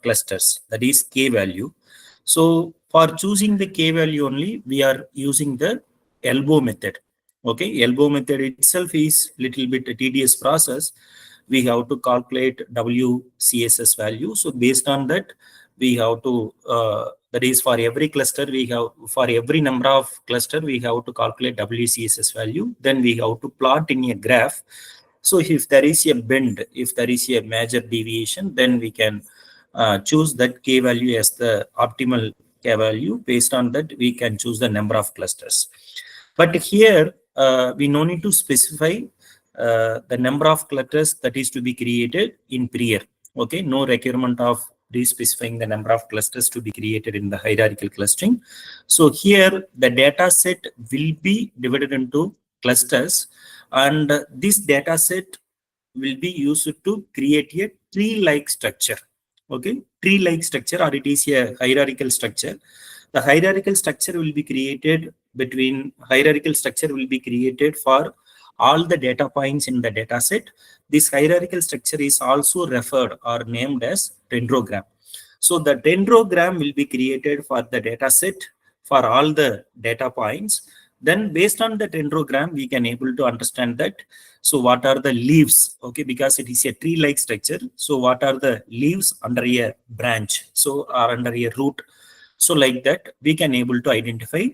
clusters, that is k value. So for choosing the k value only, we are using the elbow method. Okay, elbow method itself is little bit a tedious process. We have to calculate WCSS value. So based on that, we have to that is for every cluster we have, for every number of cluster we have to calculate WCSS value. Then we have to plot in a graph. So if there is a bend, if there is a major deviation, then we can choose that k value as the optimal k value. Based on that, we can choose the number of clusters. But here we no need to specify the number of clusters that is to be created in prior. Okay, no requirement of specifying the number of clusters to be created in the hierarchical clustering. So here the data set will be divided into clusters, and this data set will be used to create a tree-like structure. Okay, tree-like structure, or it is a hierarchical structure. The hierarchical structure will be created for all the data points in the data set. This hierarchical structure is also referred or named as dendrogram. So the dendrogram will be created for the data set for all the data points. Then based on the dendrogram, we can able to understand that. So what are the leaves? Okay, because it is a tree-like structure. So what are the leaves under a branch? So or under a root. So like that, we can able to identify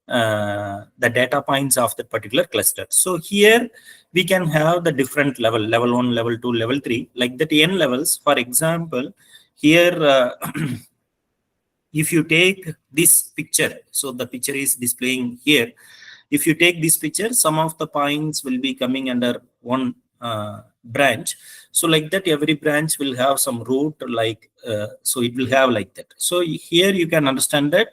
the data points of the particular cluster. So here we can have the different level 1, level 2, level 3, like that n levels. For example, here if you take this picture, so the picture is displaying here. If you take this picture, some of the points will be coming under one branch. So like that, every branch will have some root, like so it will have like that. So here you can understand that.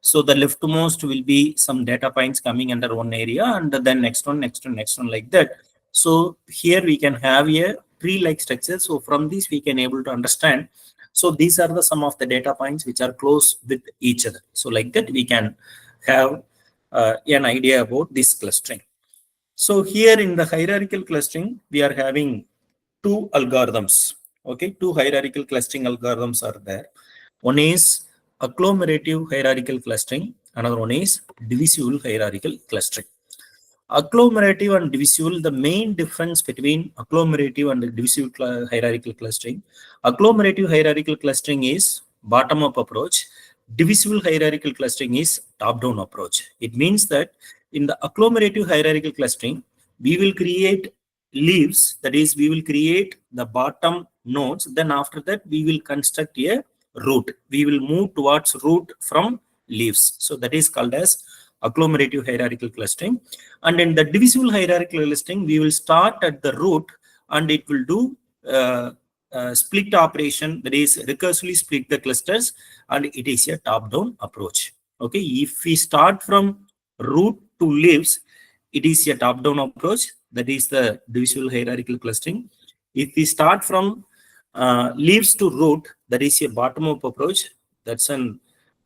So the leftmost will be some data points coming under one area, and then next one, like that. So here we can have a tree-like structure. So from this we can able to understand. So these are the some of the data points which are close with each other. So like that, we can have an idea about this clustering. So here in the hierarchical clustering, we are having two algorithms. Okay, two hierarchical clustering algorithms are there. One is agglomerative hierarchical clustering. Another one is divisible hierarchical clustering. Agglomerative and divisible, the main difference between agglomerative and divisible hierarchical clustering. Agglomerative hierarchical clustering is bottom-up approach. Divisible hierarchical clustering is top-down approach. It means that in the agglomerative hierarchical clustering, we will create leaves, that is, we will create the bottom nodes. Then after that, we will construct a root. We will move towards root from leaves. So that is called as agglomerative hierarchical clustering. And in the divisible hierarchical clustering, we will start at the root and it will do split operation, that is recursively split the clusters, and it is a top-down approach. Okay, if we start from root to leaves, it is a top-down approach, that is the divisible hierarchical clustering. If we start from leaves to root, that is a bottom-up approach. That's an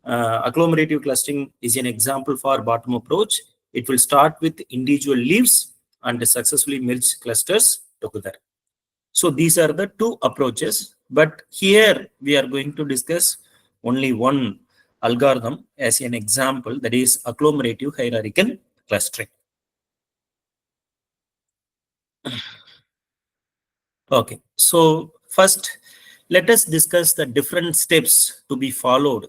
agglomerative clustering is an example for bottom approach. It will start with individual leaves and successfully merge clusters together. So these are the two approaches, but here we are going to discuss only one algorithm as an example, that is agglomerative hierarchical clustering. Okay, so first let us discuss the different steps to be followed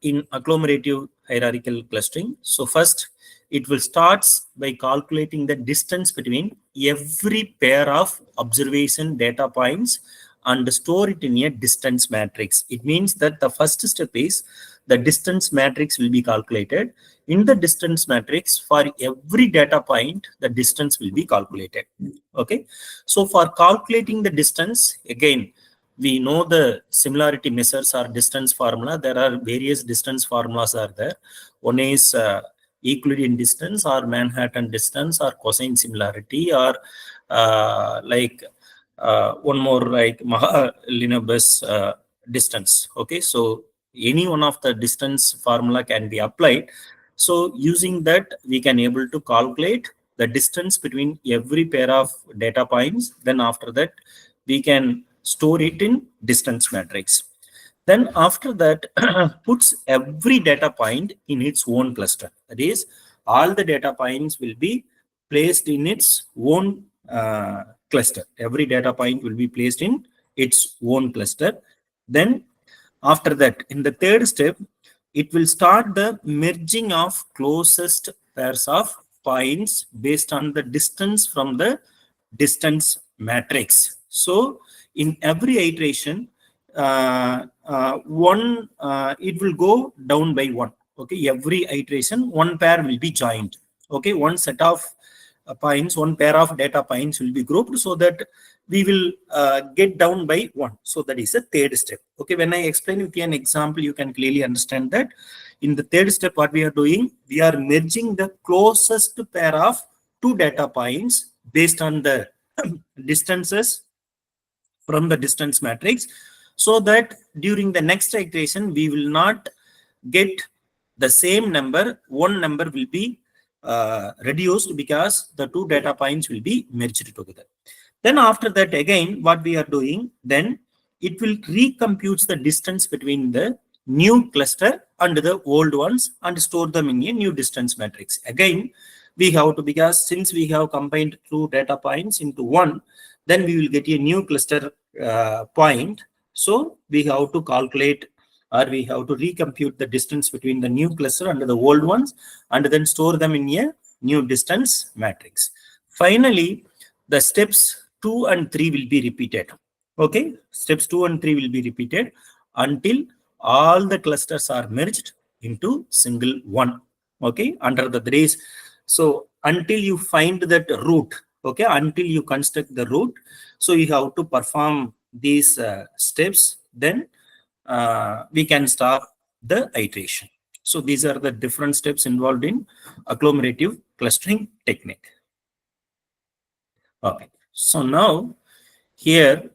in agglomerative hierarchical clustering. So first, it will start by calculating the distance between every pair of observation data points and store it in a distance matrix. It means that the first step is the distance matrix will be calculated. In the distance matrix, for every data point, the distance will be calculated. Okay, so for calculating the distance, again, we know the similarity measures or distance formula. There are various distance formulas are there. One is Euclidean distance or Manhattan distance or cosine similarity, or one more like Mahalanobis distance. Okay, so any one of the distance formula can be applied. So using that, we can able to calculate the distance between every pair of data points. Then after that, we can store it in distance matrix. Then after that, puts every data point in its own cluster. That is, all the data points will be placed in its own cluster. Every data point will be placed in its own cluster. Then after that, in the third step, it will start the merging of closest pairs of points based on the distance from the distance matrix. So in every iteration, it will go down by one. Okay, every iteration, one pair will be joined. Okay, one set of points, one pair of data points will be grouped so that we will get down by one. So that is the third step. Okay, when I explain with you an example, you can clearly understand that. In the third step, what we are doing, we are merging the closest pair of two data points based on the distances from the distance matrix, so that during the next iteration we will not get the same number. One number will be reduced because the two data points will be merged together. Then after that, again what we are doing, then it will recompute the distance between the new cluster and the old ones and store them in a new distance matrix. Again we have to, because since we have combined two data points into one, then we will get a new cluster point. So we have to calculate, or we have to recompute the distance between the new cluster and the old ones and then store them in a new distance matrix. Finally, the steps 2 and 3 will be repeated. Okay, steps 2 and 3 will be repeated until all the clusters are merged into single one. Okay, under the trace. So until you find that root, okay, until you construct the root, so you have to perform these steps, then we can start the iteration. So these are the different steps involved in agglomerative clustering technique. Okay, so now here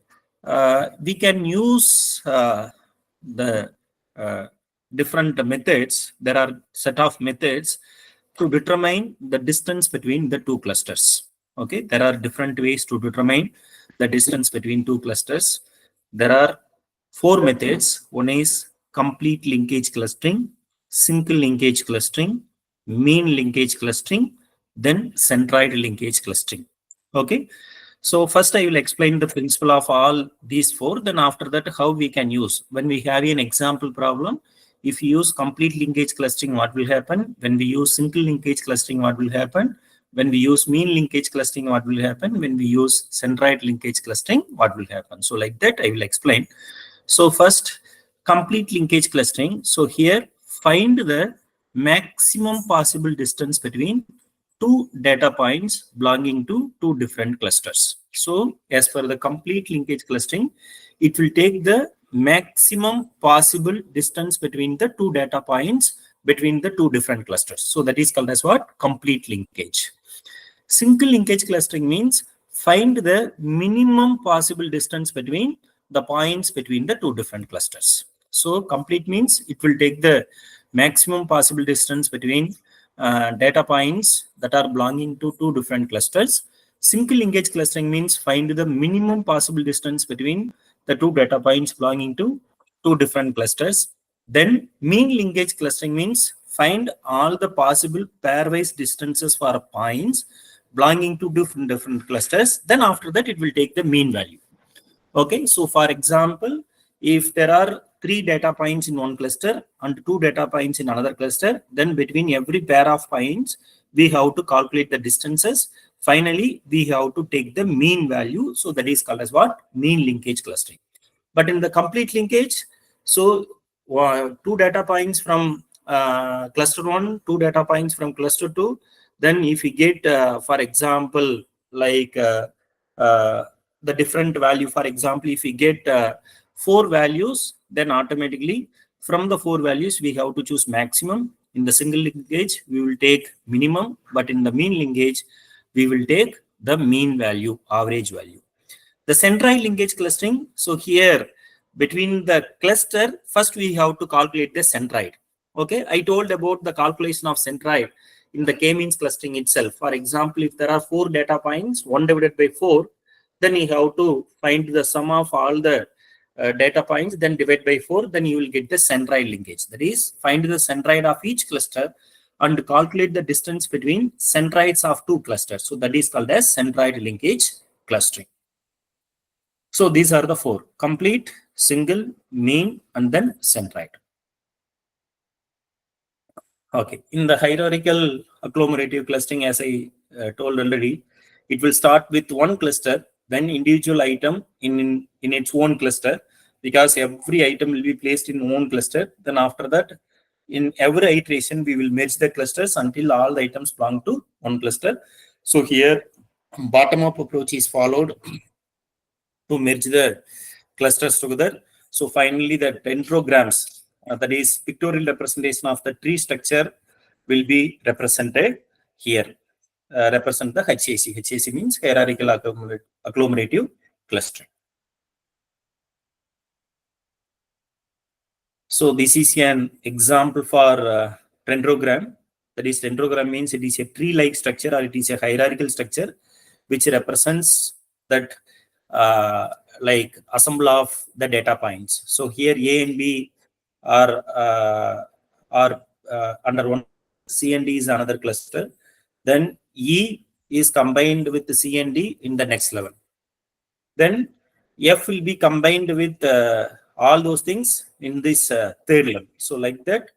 we can use the different methods. There are set of methods to determine the distance between the two clusters. Okay, there are different ways to determine the distance between two clusters. There are four methods. One is complete linkage clustering, single linkage clustering, mean linkage clustering, then centroid linkage clustering. Okay, so first I will explain the principle of all these four. Then after that, how we can use when we have an example problem. If you use complete linkage clustering, what will happen? When we use single linkage clustering, what will happen? When we use mean linkage clustering, what will happen? When we use centroid linkage clustering, what will happen? So like that, I will explain. So first, complete linkage clustering. So here, find the maximum possible distance between two data points belonging to two different clusters. So as per the complete linkage clustering, it will take the maximum possible distance between the two data points between the two different clusters. So that is called as what? Complete linkage. Single linkage clustering means find the minimum possible distance between the points between the two different clusters. So complete means it will take the maximum possible distance between data points that are belonging to two different clusters. Single linkage clustering means find the minimum possible distance between the two data points belonging to two different clusters. Then mean linkage clustering means find all the possible pairwise distances for points belonging to different clusters. Then after that, it will take the mean value. Okay, so for example, if there are three data points in one cluster and two data points in another cluster, then between every pair of points, we have to calculate the distances. Finally, we have to take the mean value. So that is called as what? Mean linkage clustering. But in the complete linkage, so two data points from cluster 1, two data points from cluster 2. Then if we get, for example, like the different value, for example, if we get four values, then automatically from the four values, we have to choose maximum. In the single linkage, we will take minimum, but in the mean linkage, we will take the mean value, average value. The centroid linkage clustering. So here between the cluster, first we have to calculate the centroid. Okay, I told about the calculation of centroid in the k-means clustering itself. For example, if there are four data points, 1 divided by 4, then you have to find the sum of all the data points, then divide by 4, then you will get the centroid linkage. That is, find the centroid of each cluster and calculate the distance between centroids of two clusters. So that is called as centroid linkage clustering. So these are the four: complete, single, mean, and then centroid. Okay, in the hierarchical agglomerative clustering, as I told already, it will start with one cluster, then individual item in its own cluster, because every item will be placed in one cluster. Then after that, in every iteration, we will merge the clusters until all the items belong to one cluster. So here, bottom-up approach is followed to merge the clusters together. So finally, the dendrograms, that is pictorial representation of the tree structure, will be represented here. Represent the HAC. HAC means hierarchical agglomerative clustering. So this is an example for dendrogram. That is, dendrogram means it is a tree-like structure, or it is a hierarchical structure which represents that like assemble of the data points. So here A and B are under one, C and D is another cluster. Then E is combined with C and D in the next level. Then F will be combined with all those things in this third level. So like that,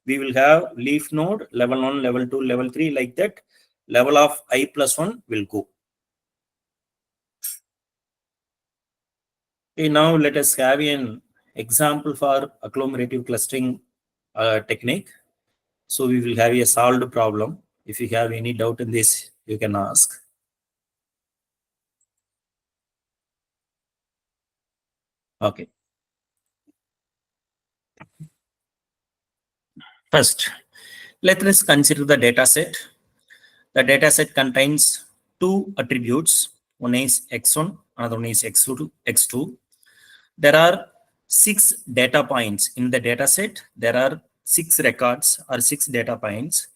we will have leaf node, level 1, level 2, level 3, like that. Level of I+1 will go. Okay, now let us have an example for agglomerative clustering technique. So we will have a solved problem. If you have any doubt in this, you can ask. Okay. First, let us consider the data set. The data set contains two attributes. One is x1, another one is x2. There are 6 data points in the data set. There are 6 records or 6 data points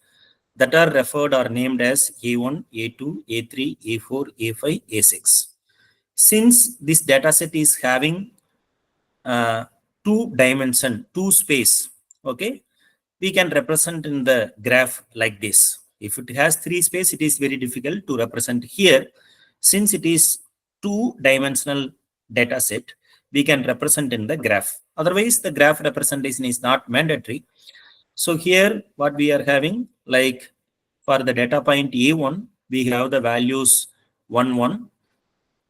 that are referred or named as A1, A2, A3, A4, A5, A6. Since this data set is having 2 dimension, 2 space, okay, we can represent in the graph like this. If it has 3 space, it is very difficult to represent here. Since it is 2-dimensional data set, we can represent in the graph. Otherwise, the graph representation is not mandatory. So here, what we are having, like for the data point A1, we have the values 1, 1,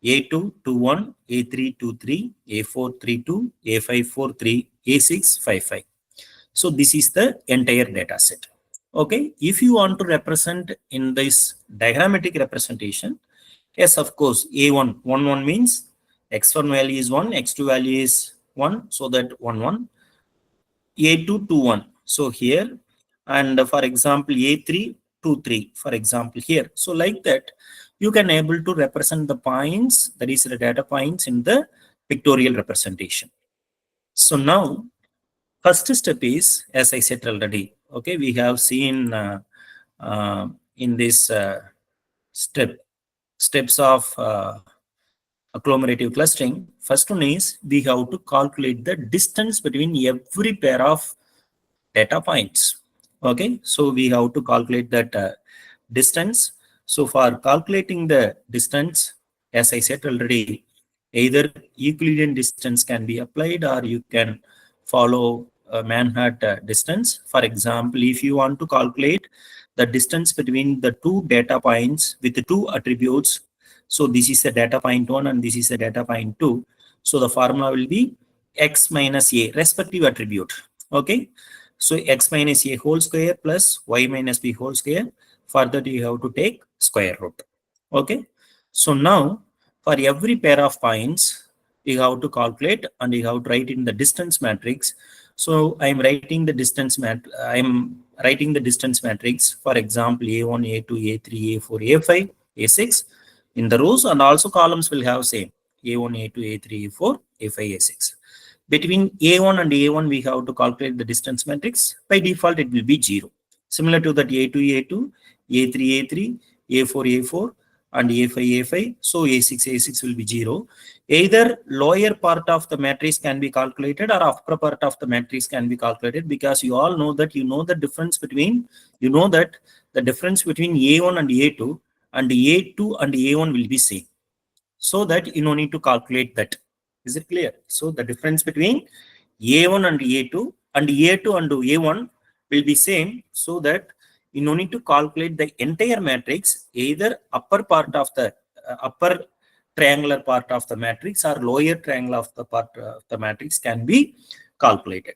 A2, 2, 1, A3, 2, 3, A4, 3, 2, A5, 4, 3, A6, 5, 5. So this is the entire data set. Okay, if you want to represent in this diagrammatic representation, yes, of course, A1, 1, 1 means x1 value is 1, x2 value is 1, so that 1, 1. A2, 2, 1. So here, and for example, A3, 2, 3, for example, here. So like that, you can able to represent the points, that is the data points in the pictorial representation. So now, first step is, as I said already, okay, we have seen in this steps of agglomerative clustering. First one is we have to calculate the distance between every pair of data points. Okay, so we have to calculate that distance. So for calculating the distance, as I said already, either Euclidean distance can be applied, or you can follow Manhattan distance. For example, if you want to calculate the distance between the two data points with the two attributes, so this is the data point 1 and this is the data point 2. So the formula will be x minus a, respective attribute. Okay, so x minus a whole square plus y minus b whole square. For that, you have to take square root. Okay, so now for every pair of points, you have to calculate and you have to write in the distance matrix. So I'm writing the distance matrix. For example, A1, A2, A3, A4, A5, A6 in the rows, and also columns will have same A1, A2, A3, A4, A5, A6. Between A1 and A1, we have to calculate the distance matrix. By default, it will be 0. Similar to that A2, A2, A3, A3, A4, A4, and A5. So A6 will be 0. Either lower part of the matrix can be calculated or upper part of the matrix can be calculated, because you all know that the difference between, the difference between A1 and A2 and A2 and A1 will be same. So that you no need to calculate that. Is it clear? So the difference between A1 and A2 and A2 and A1 will be same, so that you no need to calculate the entire matrix, either upper part of the upper triangular part of the matrix or lower triangle of the part of the matrix can be calculated.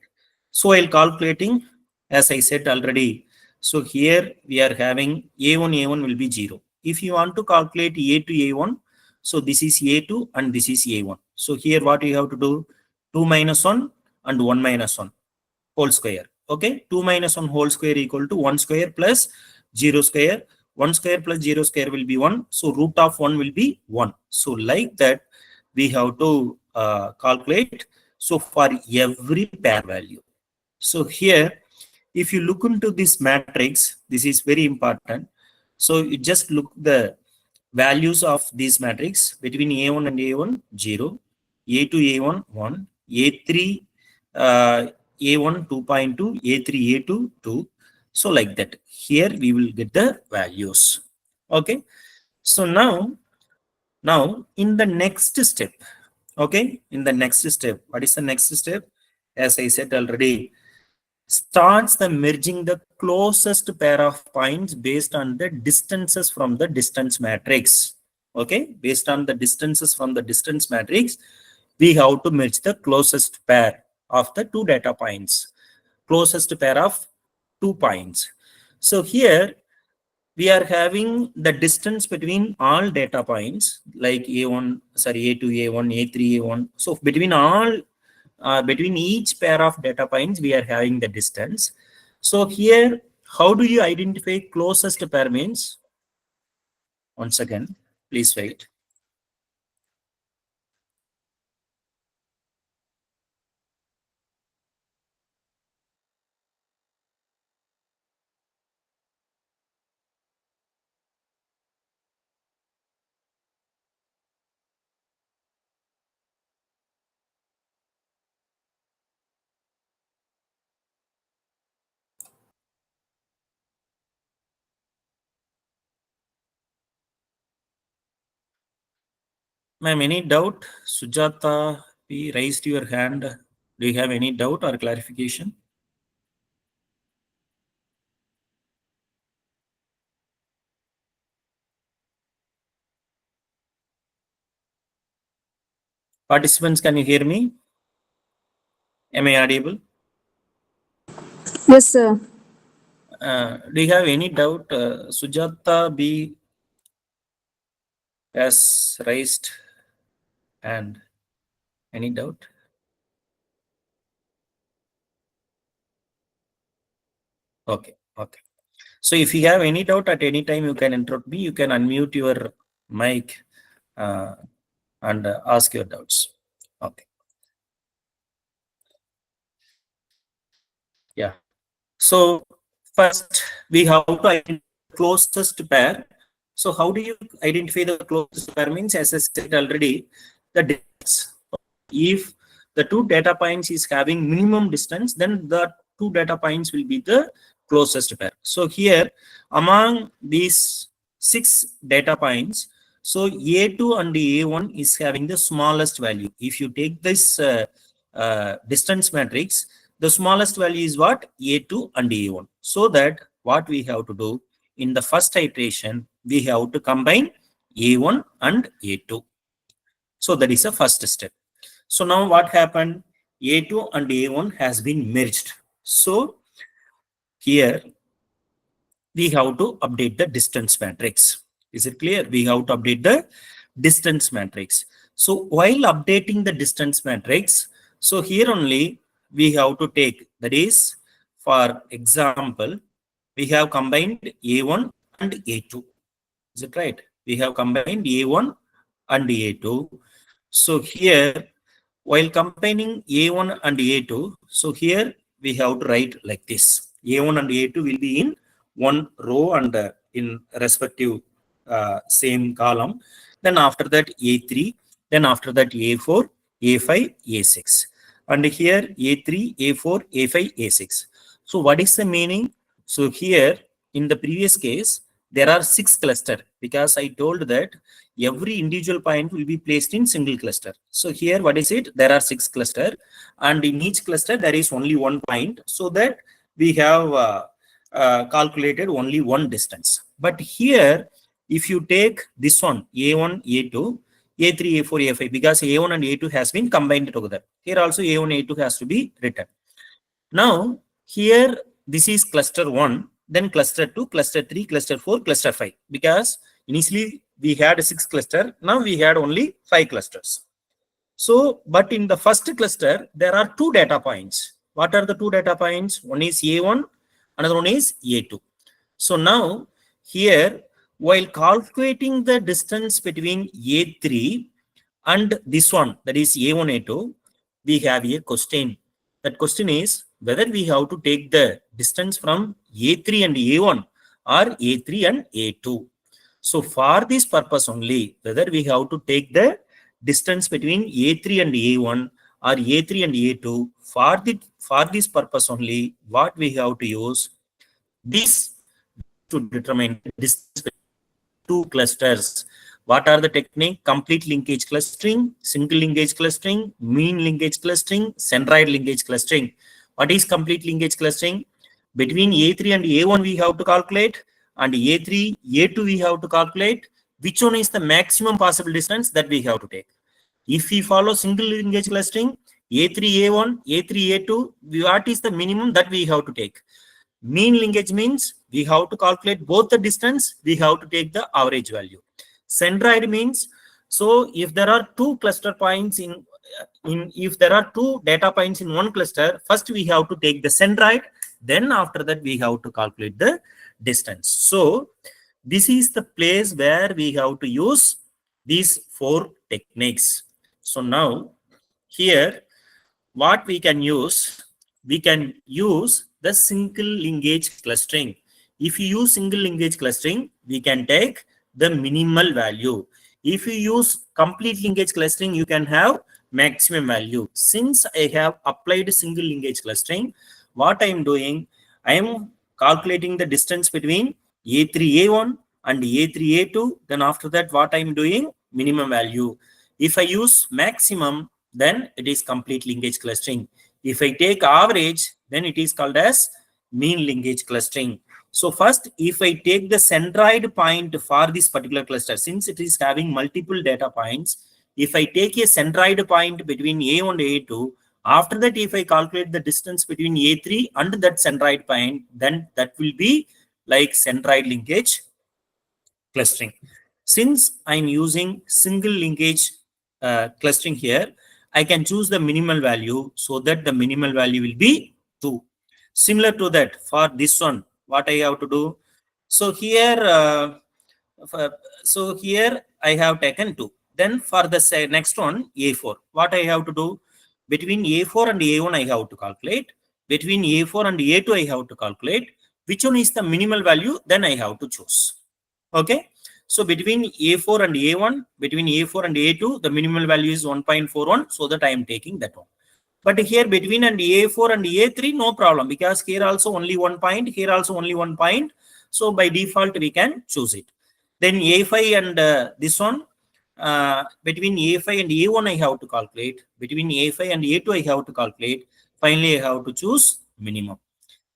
So while calculating, as I said already, so here we are having A1 will be 0. If you want to calculate A2 A1, so this is A2 and this is A1. So here what you have to do, 2 minus 1 and 1 minus 1 whole square. Okay, 2 minus 1 whole square equal to 1 square plus 0 square. 1 square plus 0 square will be 1. So root of 1 will be 1. So like that, we have to calculate. So for every pair value. So here, if you look into this matrix, this is very important. So you just look the values of this matrix between A1 and A1, 0, A2, A1, 1, A3, A1, 2.2, A3, A2, 2. So like that. Here we will get the values. Okay. So now in the next step, okay, in the next step, what is the next step? As I said already, starts the merging the closest pair of points based on the distances from the distance matrix. Okay, based on the distances from the distance matrix, we have to merge the closest pair of the two data points, closest pair of 2 points. So here we are having the distance between all data points like A1, sorry, A2, A1, A3, A1. So between each pair of data points, we are having the distance. So here, how do you identify closest pair means? Once again, please wait. Ma'am, any doubt? Sujata, we raised your hand. Do you have any doubt or clarification? Participants, can you hear me? Am I audible? Yes, sir. Do you have any doubt? Sujata B has raised hand. Any doubt? Okay, okay. So if you have any doubt at any time, you can interrupt me. You can unmute your mic uh, and ask your doubts. Okay. Yeah. So first we have to identify the closest pair. So how do you identify the closest pair means, as I said already, the distance. If the two data points is having minimum distance, then the two data points will be the closest pair. So here among these 6 data points, so A2 and A1 is having the smallest value. If you take this distance matrix, the smallest value is what? A2 and A1. So that what we have to do in the first iteration, we have to combine A1 and A2. So that is the first step. So now what happened? A2 and A1 has been merged. So here we have to update the distance matrix. Is it clear? We have to update the distance matrix. So while updating the distance matrix, so here only we have to take, that is, for example, we have combined A1 and A2. Is it right? We have combined A1 and A2. So here, while combining A1 and A2, so here we have to write like this. A1 and A2 will be in one row and in respective same column. Then after that A3, then after that A4, A5, A6. And here A3, A4, A5, A6. So what is the meaning? So here in the previous case, there are 6 cluster because I told that every individual point will be placed in single cluster. So here what is it? There are 6 cluster, and in each cluster there is only one point, so that we have calculated only one distance. But here if you take this one A1, A2, A3, A4, A5, because A1 and A2 has been combined together. Here also A1, A2 has to be written. Now here this is cluster 1, then cluster 2, cluster 3, cluster 4, cluster 5, because initially we had 6 cluster, now we had only 5 clusters. So, but in the first cluster, there are 2 data points. What are the 2 data points? One is A1, another one is A2. So now here, while calculating the distance between A3 and this one, that is A1, A2, we have a question. That question is whether we have to take the distance from A3 and A1 or A3 and A2. So for this purpose only, whether we have to take the distance between A3 and A1 or A3 and A2, for this purpose only, what we have to use this to determine the distance between two clusters. What are the technique? Complete linkage clustering, single linkage clustering, mean linkage clustering, centroid linkage clustering. What is complete linkage clustering? Between A3 and A1 we have to calculate, and A3, A2 we have to calculate which one is the maximum possible distance that we have to take. If we follow single linkage clustering, A3, A1, A3, A2, what is the minimum that we have to take? Mean linkage means we have to calculate both the distance, we have to take the average value. Centroid means, so if there are 2 cluster points if there are 2 data points in one cluster, first we have to take the centroid, then after that we have to calculate the distance. So this is the place where we have to use these 4 techniques. So now here what we can use the single linkage clustering. If you use single linkage clustering, we can take the minimal value. If you use complete linkage clustering, you can have maximum value. Since I have applied single linkage clustering, what I am doing, I am calculating the distance between A3A1 and A3A2. Then after that, what I am doing, minimum value. If I use maximum, then it is complete linkage clustering. If I take average, then it is called as mean linkage clustering. So first, if I take the centroid point for this particular cluster, since it is having multiple data points, if I take a centroid point between A1 and A2, after that, if I calculate the distance between A3 and that centroid point, then that will be like centroid linkage clustering. Since I'm using single linkage clustering here, I can choose the minimal value, so that the minimal value will be 2. Similar to that, for this one, what I have to do? So here, I have taken 2. Then for the next one, A4, what I have to do? Between A4 and A1, I have to calculate. Between A4 and A2, I have to calculate. Which one is the minimal value? Then I have to choose. Okay. So between A4 and A1, between A4 and A2, the minimal value is 1.41. So that I am taking that one. But here between and A4 and A3, no problem, because here also only 1 point, here also only 1 point. So by default, we can choose it. Then A5 and this one, between A5 and A1, I have to calculate. Between A5 and A2, I have to calculate. Finally, I have to choose minimum.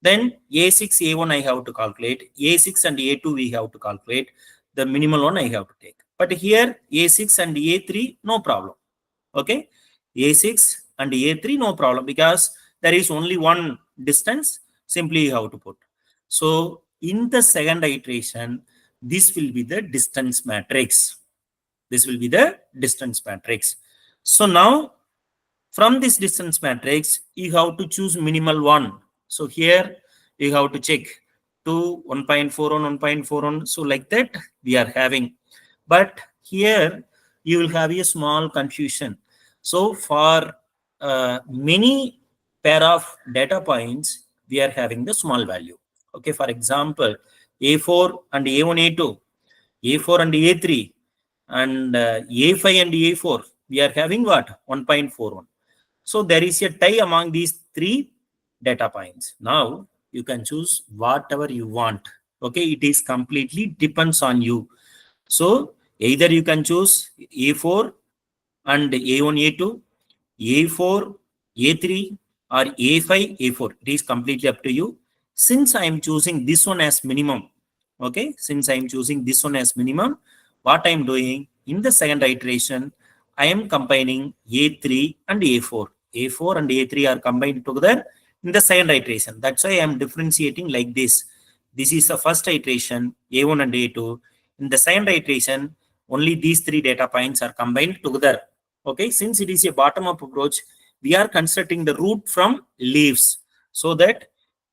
Then A6, A1, I have to calculate. A6 and A2, we have to calculate. The minimal one I have to take. But here, A6 and A3, no problem. Okay. A6 and A3, no problem, because there is only one distance. Simply you have to put. So in the second iteration, this will be the distance matrix. This will be the distance matrix. So now from this distance matrix, you have to choose minimal one. So here you have to check 2, 1.41, 1.41. So like that we are having. But here you will have a small confusion. So for many pair of data points, we are having the small value. Okay, for example, A4 and A1, A2. A4 and A3 and A5 and A4, we are having what? 1.41. So there is a tie among these three data points. Now you can choose whatever you want. Okay, it is completely depends on you. So either you can choose A4 and A1, A2, A4, A3 or A5, A4. It is completely up to you. Since I am choosing this one as minimum, okay, since I am choosing this one as minimum, what I am doing in the second iteration, I am combining A3 and A4. A4 and A3 are combined together in the second iteration. That's why I am differentiating like this. This is the first iteration, A1 and A2. In the second iteration, only these three data points are combined together. Okay, since it is a bottom-up approach, we are constructing the root from leaves so that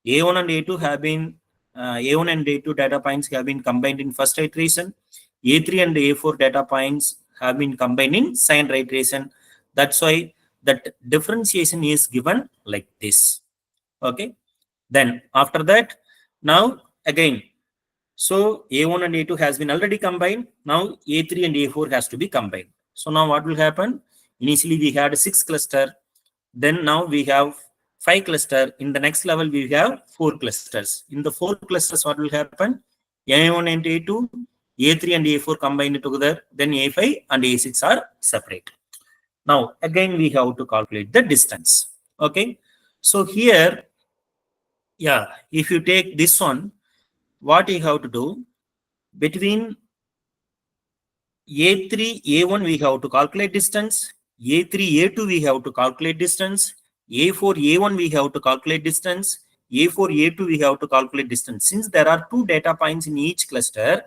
A1 and A2 have been A1 and A2 data points have been combined in first iteration. A3 and A4 data points have been combined in second iteration. That's why that differentiation is given like this. Okay. Then after that, now again, so A1 and A2 has been already combined. Now A3 and A4 has to be combined. So now what will happen? Initially we had 6 cluster. Then now we have 5 cluster. In the next level we have 4 clusters. In the 4 clusters what will happen? A1 and A2, A3 and A4 combined together. Then A5 and A6 are separate. Now again we have to calculate the distance. Okay. So here, yeah, if you take this one, what you have to do between A3, A1 we have to calculate distance, A3, A2 we have to calculate distance, A4, A1 we have to calculate distance, A4, A2 we have to calculate distance. Since there are 2 data points in each cluster,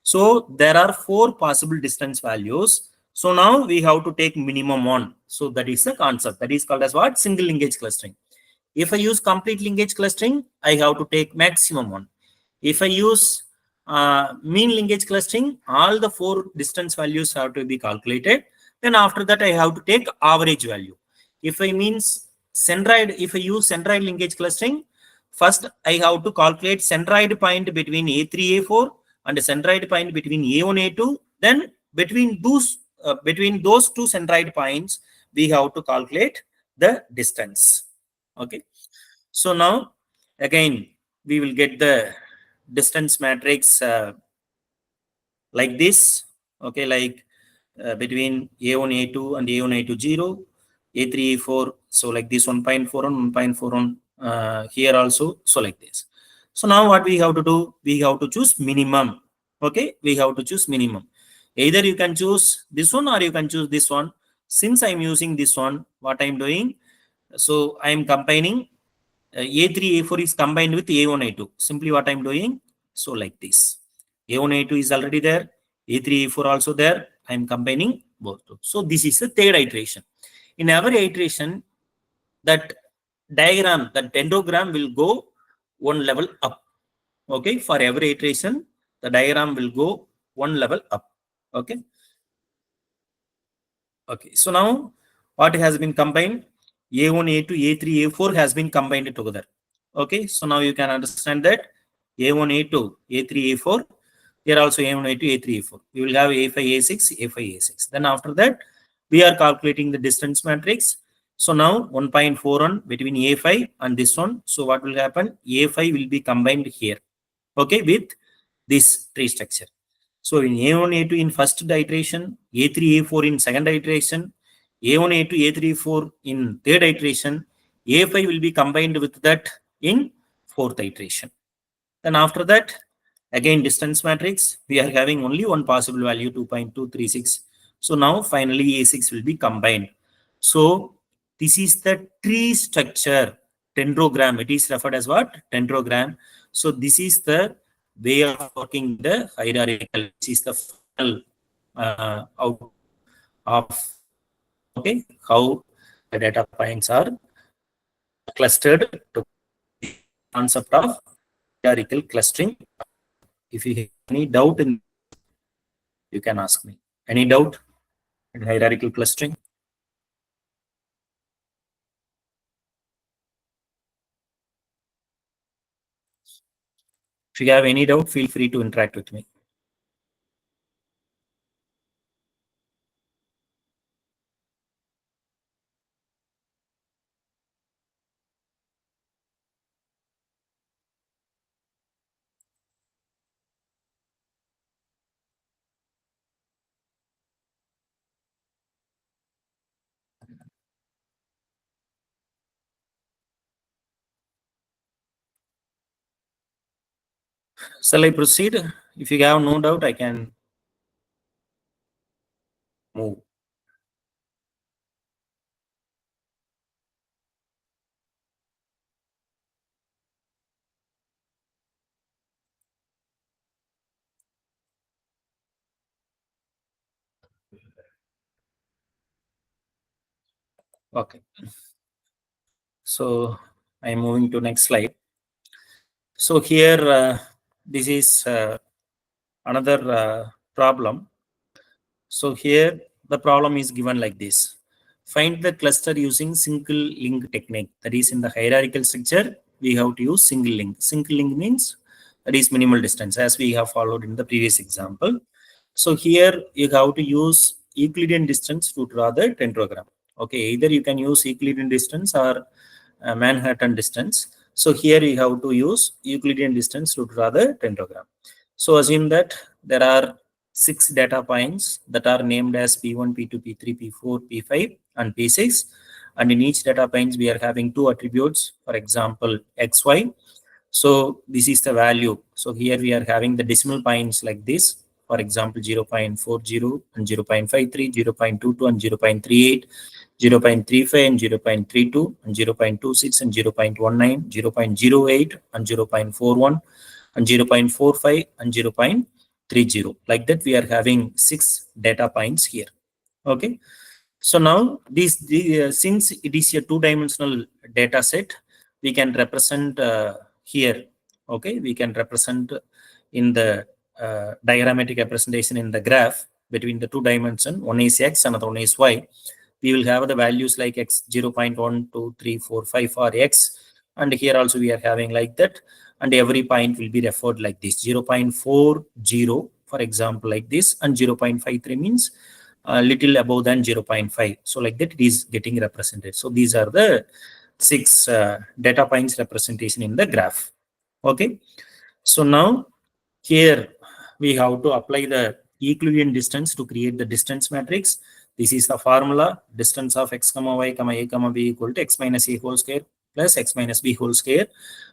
so there are 4 possible distance values. So now we have to take minimum one. So that is the concept. That is called as what? Single linkage clustering. If I use complete linkage clustering, I have to take maximum one. If I use mean linkage clustering, all the 4 distance values have to be calculated. Then after that, I have to take average value. If I use centroid linkage clustering, first I have to calculate centroid point between A3, A4 and centroid point between A1, A2. Then between those 2 centroid points, we have to calculate the distance. Okay. So now again we will get the distance matrix like this. Okay, like between A1, A2 and A1, A2 0, A3, A4. So like this 1.4 on 1.4 on here also. So like this. So now what we have to do? We have to choose minimum. Okay, we have to choose minimum. Either you can choose this one or you can choose this one. Since I'm using this one, what I'm doing? So I'm combining A3, A4 is combined with A1, A2. Simply what I'm doing, so like this. A1, A2 is already there. A3, A4 also there. I'm combining both. So this is the third iteration. In every iteration, that diagram, that dendrogram will go one level up. Okay, for every iteration, the diagram will go one level up. Okay. Okay, so now what has been combined? A1, A2, A3, A4 has been combined together. Okay, so now you can understand that A1, A2, A3, A4, here also A1, A2, A3, A4. We will have A5, A6, A5, A6. Then after that, we are calculating the distance matrix. So now 1.41 between A5 and this one. So what will happen? A5 will be combined here. Okay, with this tree structure. So in A1, A2 in first iteration, A3, A4 in second iteration, A1, A2, A3, A4 in third iteration, A5 will be combined with that in fourth iteration. Then after that, again distance matrix, we are having only one possible value, 2.236. So now finally A6 will be combined. So this is the tree structure, dendrogram. It is referred as what? Dendrogram. So this is the way of working the hierarchical. This is the final out of, okay, how the data points are clustered to concept of hierarchical clustering. If you have any doubt in, you can ask me. Any doubt in hierarchical clustering? If you have any doubt, feel free to interact with me. Shall I proceed? If you have no doubt, I can move. Okay. So I'm moving to next slide. So here, this is another problem. So here the problem is given like this. Find the cluster using single link technique. That is, in the hierarchical structure, we have to use single link. Single link means that is minimal distance, as we have followed in the previous example. So here you have to use Euclidean distance to draw the dendrogram. Okay, either you can use Euclidean distance or Manhattan distance. So here you have to use Euclidean distance to draw the dendrogram. So assume that there are 6 data points that are named as P1, P2, P3, P4, P5, and P6. And in each data points, we are having 2 attributes, for example, X, Y. So this is the value. So here we are having the decimal points like this. For example, 0.40 and 0.53, 0.22 and 0.38, 0.35 and 0.32 and 0.26 and 0.19, 0.08 and 0.41 and 0.45 and 0.30. Like that, we are having 6 data points here. Okay. So now since it is a two-dimensional data set, we can represent here. Okay, we can represent in the diagrammatic representation in the graph between the two dimensions. One is x, another one is y. We will have the values like x 0.1, 2, 3, 4, 5 for x, and here also we are having like that, and every point will be referred like this: 0.40, for example, like this, and 0.53 means a little above than 0.5. So like that, it is getting represented. So these are the 6 data points representation in the graph. Okay. So now here we have to apply the Euclidean distance to create the distance matrix. This is the formula: distance of x comma y comma a comma b equal to x minus a whole square plus x minus b whole square.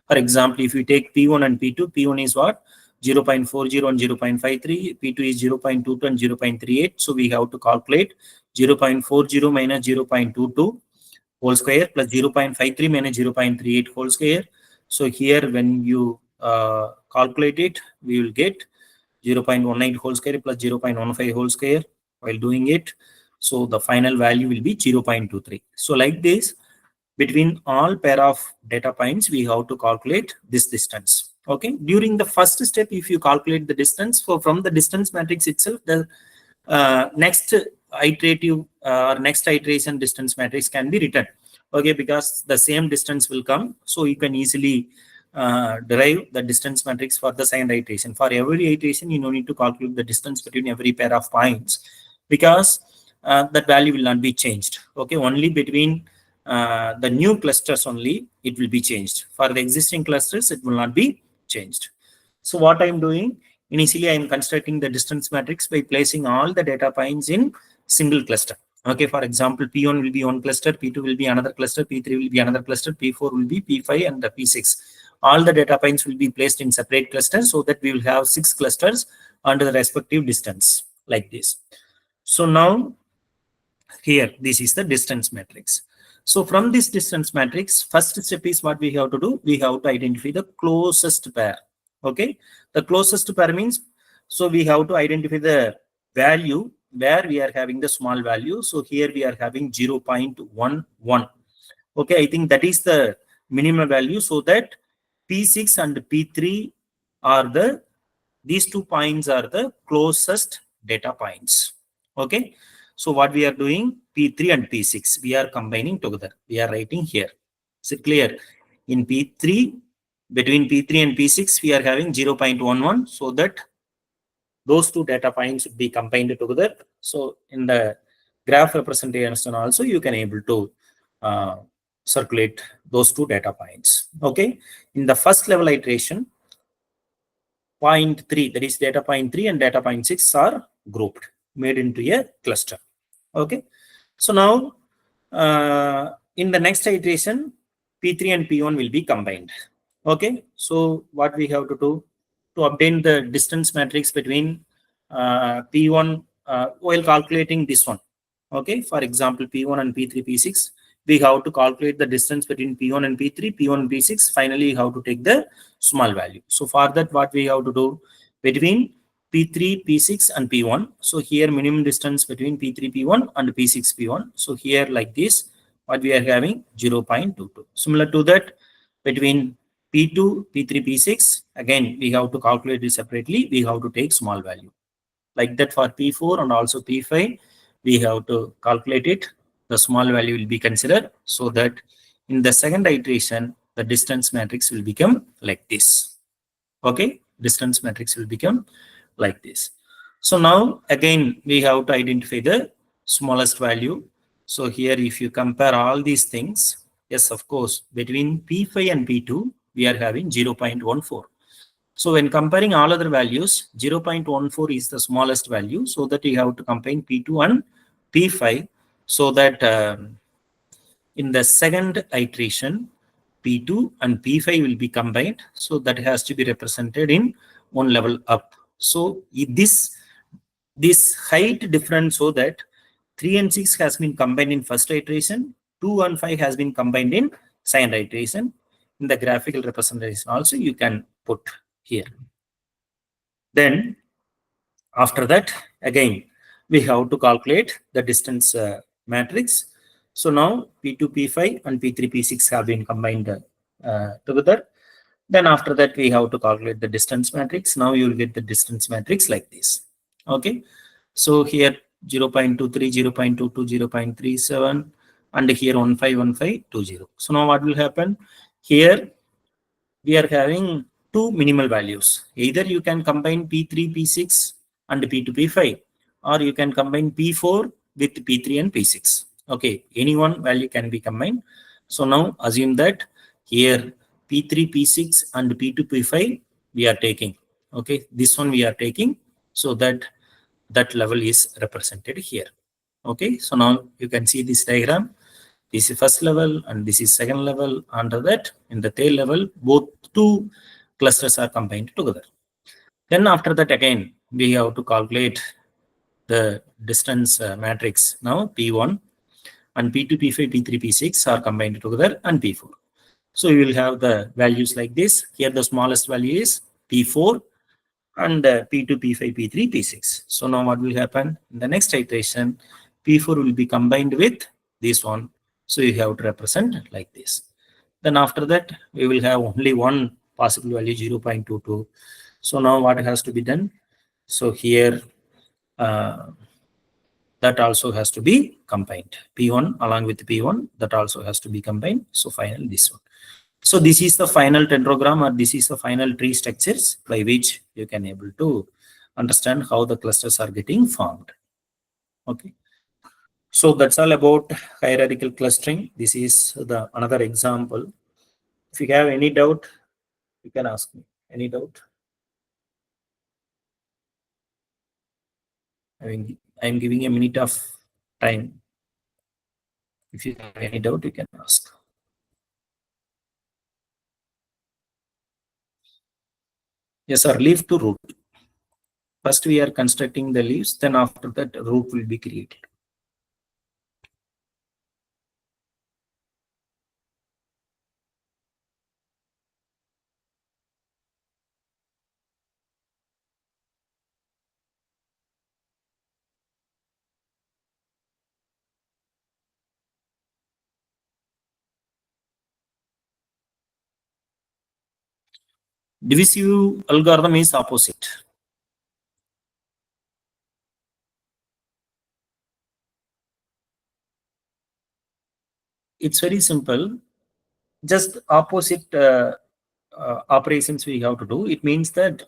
For example, if you take P1 and P2, P1 is what? 0.40 and 0.53, P2 is 0.22 and 0.38. So we have to calculate 0.40 minus 0.22 whole square plus 0.53 minus 0.38 whole square. So here when you calculate it, we will get 0.18 whole square plus 0.15 whole square while doing it. So the final value will be 0.23. So like this, between all pair of data points, we have to calculate this distance. Okay. During the first step, if you calculate the distance, so from the distance matrix itself, the next iterative or next iteration distance matrix can be written. Okay, because the same distance will come, so you can easily derive the distance matrix for the second iteration. For every iteration, you don't need to calculate the distance between every pair of points, because that value will not be changed. Okay, only between the new clusters only it will be changed. For the existing clusters, it will not be changed. So what I'm doing, initially I'm constructing the distance matrix by placing all the data points in single cluster. Okay, for example, P1 will be one cluster, P2 will be another cluster, P3 will be another cluster, P4 will be P5, and the P6. All the data points will be placed in separate clusters, so that we will have 6 clusters under the respective distance like this. So now here, this is the distance matrix. So from this distance matrix, first step is what we have to do. We have to identify the closest pair. Okay. The closest pair means, so we have to identify the value where we are having the small value. So here we are having 0.11. Okay. I think that is the minimum value, so that P6 and P3 are these 2 points are the closest data points. Okay. So what we are doing, P3 and P6, we are combining together. We are writing here. Is it clear? In P3, between P3 and P6, we are having 0.11, so that those 2 data points should be combined together. So in the graph representation also, you can able to circulate those 2 data points. Okay. In the first level iteration, point 3, that is data point 3 and data point 6 are grouped, made into a cluster. Okay. So now in the next iteration, P3 and P1 will be combined. Okay. So what we have to do, to obtain the distance matrix between P1 while calculating this one. Okay, for example, P1 and P3, P6, we have to calculate the distance between P1 and P3, P1 and P6. Finally, we have to take the small value. So for that, what we have to do between P3, P6 and P1. So here minimum distance between P3, P1 and P6, P1. So here like this, what we are having 0.22. Similar to that, between P2, P3, P6, again, we have to calculate it separately. We have to take small value. Like that for P4 and also P5, we have to calculate it. The small value will be considered so that in the second iteration, the distance matrix will become like this. Okay, distance matrix will become like this. So now again, we have to identify the smallest value. So here, if you compare all these things, yes, of course, between P5 and P2, we are having 0.14. So when comparing all other values, 0.14 is the smallest value, so that you have to combine P2 and P5, so that in the second iteration, P2 and P5 will be combined. So that has to be represented in one level up. So this height difference, so that 3 and 6 has been combined in first iteration, 2 and 5 has been combined in second iteration. In the graphical representation also you can put here. Then after that, again, we have to calculate the distance matrix. So now P2, P5 and P3, P6 have been combined together. Then after that, we have to calculate the distance matrix. Now you will get the distance matrix like this. Okay. So here 0.23, 0.22, 0.37, and here 151520. So now what will happen? Here we are having two minimal values. Either you can combine P3, P6 and P2, P5, or you can combine P4 with P3 and P6. Okay, any one value can be combined. So now assume that here P3, P6 and P2, P5 we are taking. Okay, this one we are taking, so that level is represented here. Okay, so now you can see this diagram. This is first level and this is second level. Under that, in the tail level, both two clusters are combined together. Then after that, again, we have to calculate the distance matrix. Now P1 and P2, P5, P3, P6 are combined together, and P4. So you will have the values like this. Here the smallest value is P4 and P2, P5, P3, P6. So now what will happen? In the next iteration, P4 will be combined with this one. So you have to represent like this. Then after that, we will have only one possible value, 0.22. So now what has to be done? So here, that also has to be combined. P1 along with P1, that also has to be combined. So final this one. So this is the final dendrogram, or this is the final tree structures by which you can able to understand how the clusters are getting formed. Okay. So that's all about hierarchical clustering. This is the another example. If you have any doubt, you can ask me. Any doubt? I'm giving a minute of time. If you have any doubt, you can ask. Yes, sir. Leaf to root. First, we are constructing the leaves. Then after that, root will be created. Divisive algorithm is opposite. It's very simple. Just opposite operations we have to do. It means that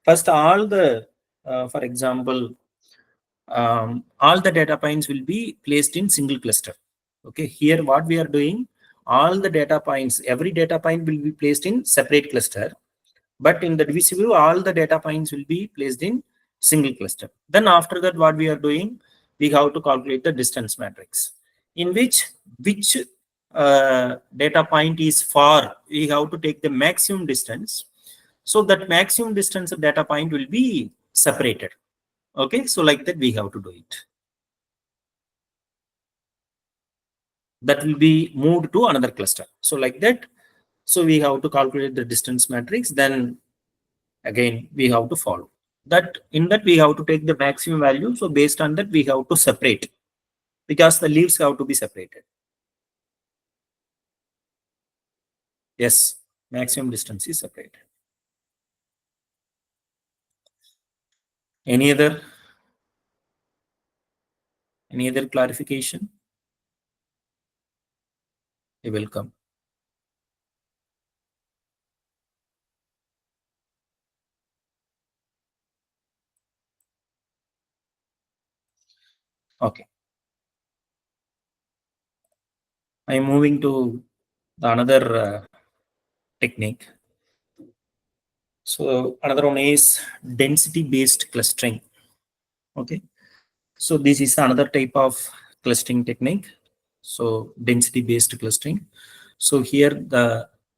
first all the, for example, all the data points will be placed in single cluster. Okay, here what we are doing, all the data points, every data point will be placed in separate cluster. But in the divisive view, all the data points will be placed in single cluster. Then after that, what we are doing, we have to calculate the distance matrix, in which data point is far. We have to take the maximum distance. So that maximum distance of data point will be separated. Okay, so like that we have to do it. That will be moved to another cluster. So like that, so we have to calculate the distance matrix. Then again, we have to follow that. In that, we have to take the maximum value. So based on that, we have to separate, because the leaves have to be separated. Yes, maximum distance is separated. Any other clarification? You're welcome. Okay. I'm moving to the another technique. So another one is density based clustering. Okay. So this is another type of clustering technique. So density based clustering. So here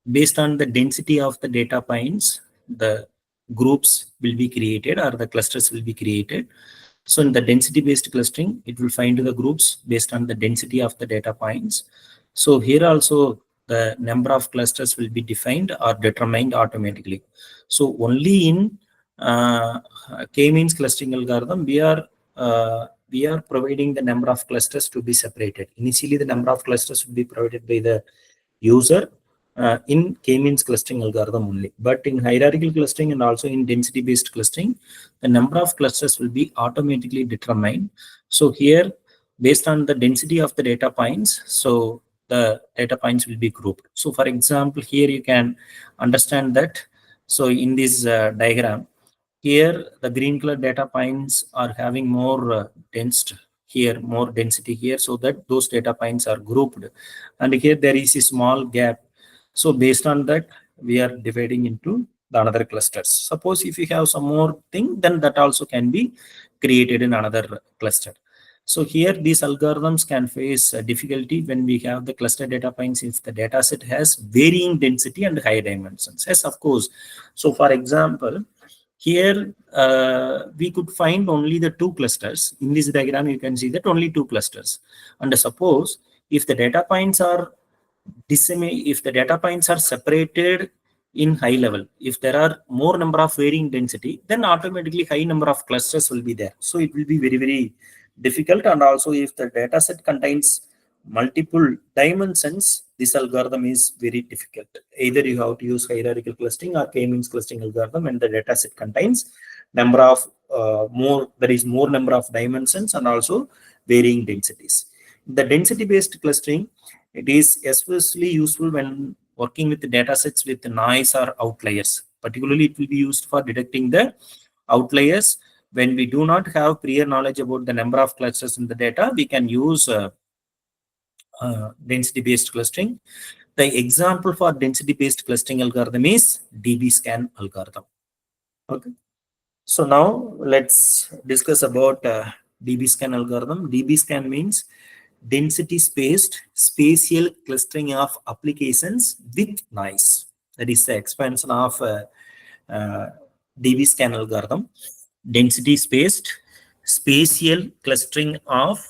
based on the density of the data points, the groups will be created or the clusters will be created. So in the density based clustering, it will find the groups based on the density of the data points. So here also the number of clusters will be defined or determined automatically. So only in k-means clustering algorithm, we are providing the number of clusters to be separated. Initially, the number of clusters will be provided by the user in k-means clustering algorithm only. But in hierarchical clustering and also in density-based clustering, the number of clusters will be automatically determined. So here, based on the density of the data points, so the data points will be grouped. So for example, here you can understand that. So in this diagram, here the green color data points are having more more density here, so that those data points are grouped. And here there is a small gap. So based on that, we are dividing into the another clusters. Suppose if you have some more thing, then that also can be created in another cluster. So here these algorithms can face a difficulty when we have the cluster data points if the data set has varying density and high dimensions. Yes, of course. So for example, here we could find only the two clusters. In this diagram, you can see that only two clusters. And suppose if the data points are if the data points are separated in high level, if there are more number of varying density, then automatically high number of clusters will be there. So it will be very, very difficult. And also if the data set contains multiple dimensions, this algorithm is very difficult. Either you have to use hierarchical clustering or k-means clustering algorithm, and the data set contains number of there is more number of dimensions and also varying densities. The density based clustering, it is especially useful when working with the data sets with noise or outliers. Particularly, it will be used for detecting the outliers. When we do not have prior knowledge about the number of clusters in the data, we can use density-based clustering. The example for density-based clustering algorithm is DB-scan algorithm. Okay. So now let's discuss about DB-scan algorithm. DB-scan means density spatial clustering of applications with noise. That is the expansion of uh, DB-scan algorithm. Density spatial clustering of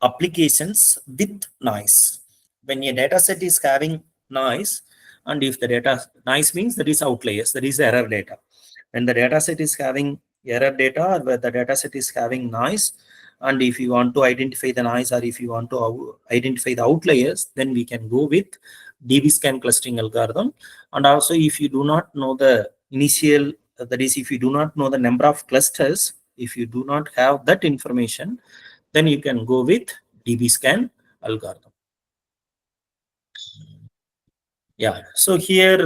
applications with noise. When a data set is having noise, and if the data noise means that is outliers, that is error data. When the data set is having error data, or where the data set is having noise, and if you want to identify the noise or if you want to identify the outliers, then we can go with DB-scan clustering algorithm. And also if you do not know the initial, that is if you do not know the number of clusters, if you do not have that information, then you can go with DB-scan algorithm. Yeah, so here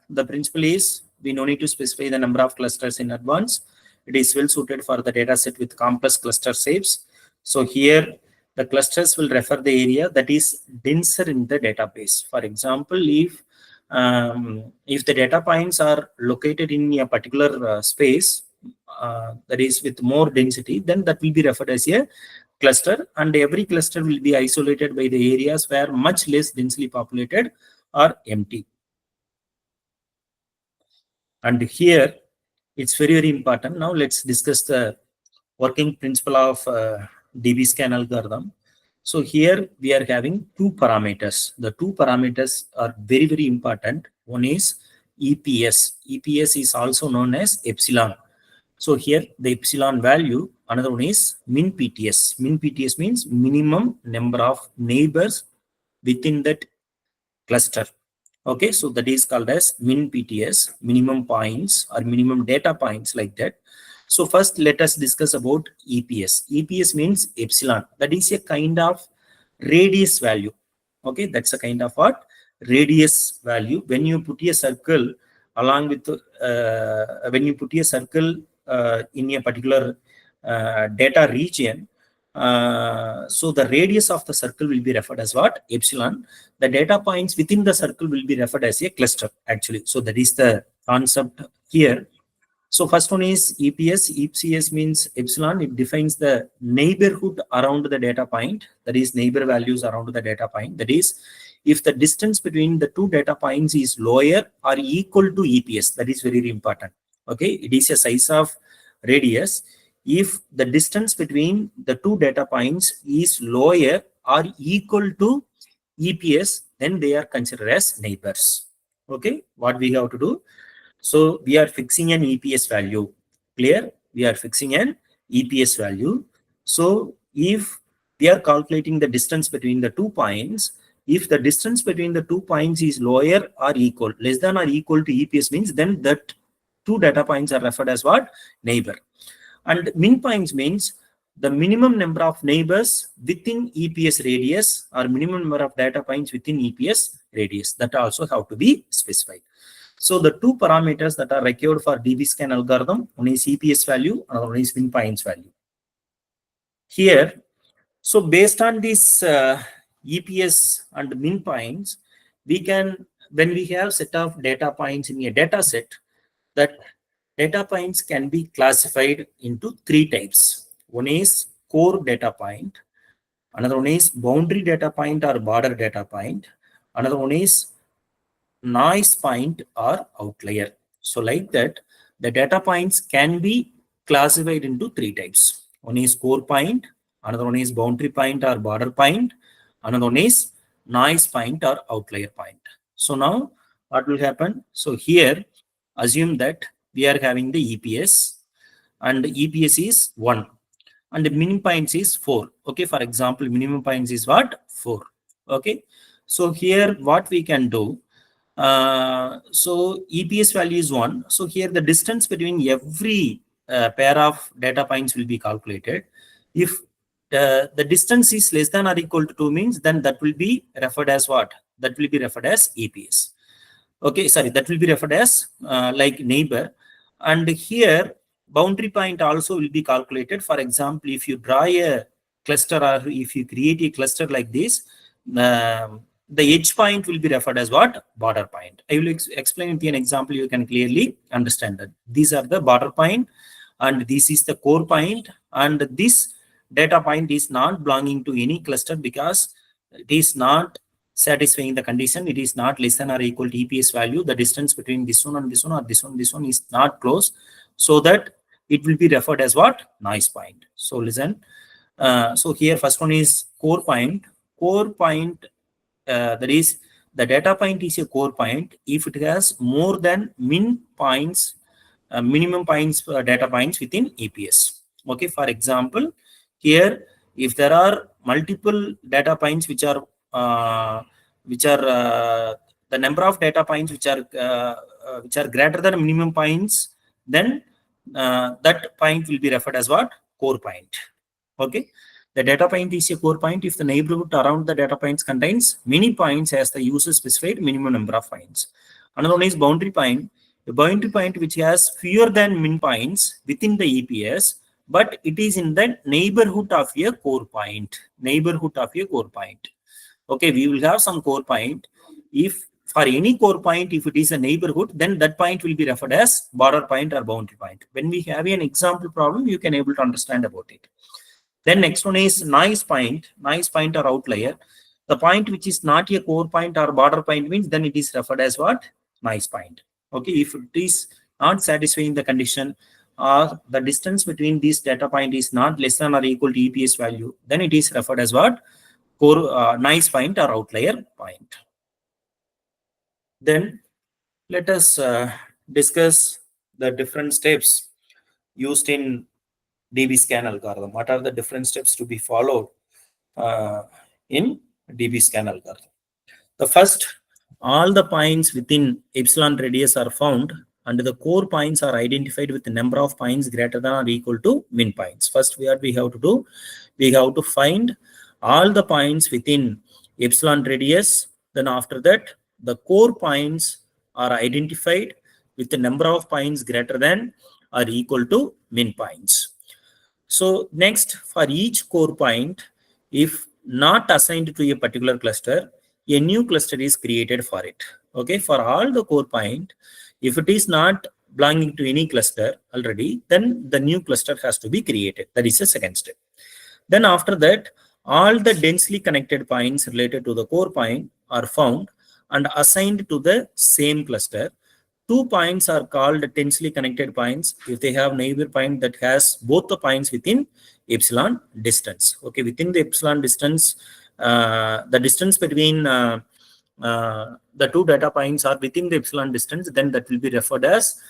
the principle is we no need to specify the number of clusters in advance. It is well suited for the data set with complex cluster shapes. So here the clusters will refer the area that is denser in the database. For example, if the data points are located in a particular space that is with more density, then that will be referred as a cluster, and every cluster will be isolated by the areas where much less densely populated or empty. And here it's very, very important. Now let's discuss the working principle of DB scan algorithm. So here we are having two parameters. The two parameters are very, very important. One is EPS. EPS is also known as epsilon. So here the epsilon value, another one is min PTS. Min PTS means minimum number of neighbors within that cluster. Okay, so that is called as min PTS, minimum points or minimum data points, like that. So first let us discuss about EPS. EPS means epsilon. That is a kind of radius value. Okay, that's a kind of what? Radius value. When you put a circle along with, when you put a circle in a particular data region, so the radius of the circle will be referred as what? Epsilon. The data points within the circle will be referred as a cluster, actually. So that is the concept here. So first one is EPS. EPS means epsilon. It defines the neighborhood around the data point. That is neighbor values around the data point. That is, if the distance between the two data points is lower or equal to EPS, that is very, very important. Okay, it is a size of radius. If the distance between the two data points is lower or equal to EPS, then they are considered as neighbors. Okay, what we have to do? So we are fixing an EPS value. Clear? We are fixing an EPS value. So if we are calculating the distance between the 2 points, if the distance between the 2 points is lower or equal, less than or equal to EPS means, then that two data points are referred as what? Neighbor. And min points means the minimum number of neighbors within EPS radius or minimum number of data points within EPS radius. That also have to be specified. So the two parameters that are required for DB scan algorithm, one is EPS value, another one is min points value. Here, so based on this EPS and min points, we can, when we have set of data points in a data set, that data points can be classified into three types. One is core data point, another one is boundary data point or border data point, another one is noise point or outlier. So like that, the data points can be classified into three types. One is core point, another one is boundary point or border point, another one is noise point or outlier point. So now what will happen? So here, assume that we are having the EPS and the EPS is 1 and the minimum points is 4. Okay, for example, minimum points is what? 4. Okay, so here what we can do, so EPS value is 1. So here the distance between every pair of data points will be calculated. If the distance is less than or equal to 2 means, then that will be referred as what? That will be referred as EPS. Okay, sorry, that will be referred as like neighbor. And here boundary point also will be calculated. For example, if you draw a cluster or if you create a cluster like this, the edge point will be referred as what? Border point. I will explain it in an example. You can clearly understand that these are the border point and this is the core point, and this data point is not belonging to any cluster because it is not satisfying the condition. It is not less than or equal to EPS value. The distance between this one and this one or this one is not close, so that it will be referred as what? Noise point. So listen. So here first one is core point. Core point, that is the data point is a core point if it has more than min points, minimum points, data points within EPS. Okay, for example, here if there are multiple data points which are the number of data points which are greater than minimum points, then that point will be referred as what? Core point. Okay, the data point is a core point if the neighborhood around the data points contains many points as the user specified minimum number of points. Another one is boundary point. A boundary point which has fewer than min points within the EPS, but it is in the neighborhood of a core point. Neighborhood of a core point. Okay, we will have some core point. If for any core point, if it is a neighborhood, then that point will be referred as border point or boundary point. When we have an example problem, you can able to understand about it. Then next one is noise point or outlier. The point which is not a core point or border point means then it is referred as what? Noise point. Okay, if it is not satisfying the condition, or the distance between these data point is not less than or equal to EPS value, then it is referred as what? Noise point or outlier point. Then let us discuss the different steps used in DB scan algorithm. What are the different steps to be followed in DB scan algorithm? The first, all the points within epsilon radius are found and the core points are identified with the number of points greater than or equal to min points. First, what we have to do, we have to find all the points within epsilon radius. Then after that, the core points are identified with the number of points greater than or equal to min points. So next, for each core point, if not assigned to a particular cluster, a new cluster is created for it. Okay, for all the core point, if it is not belonging to any cluster already, then the new cluster has to be created. That is the second step. Then after that, all the densely connected points related to the core point are found and assigned to the same cluster. Two points are called densely connected points if they have neighbor point that has both the points within epsilon distance. Okay, within the epsilon distance, the distance between the two data points are within the epsilon distance, then that will be referred as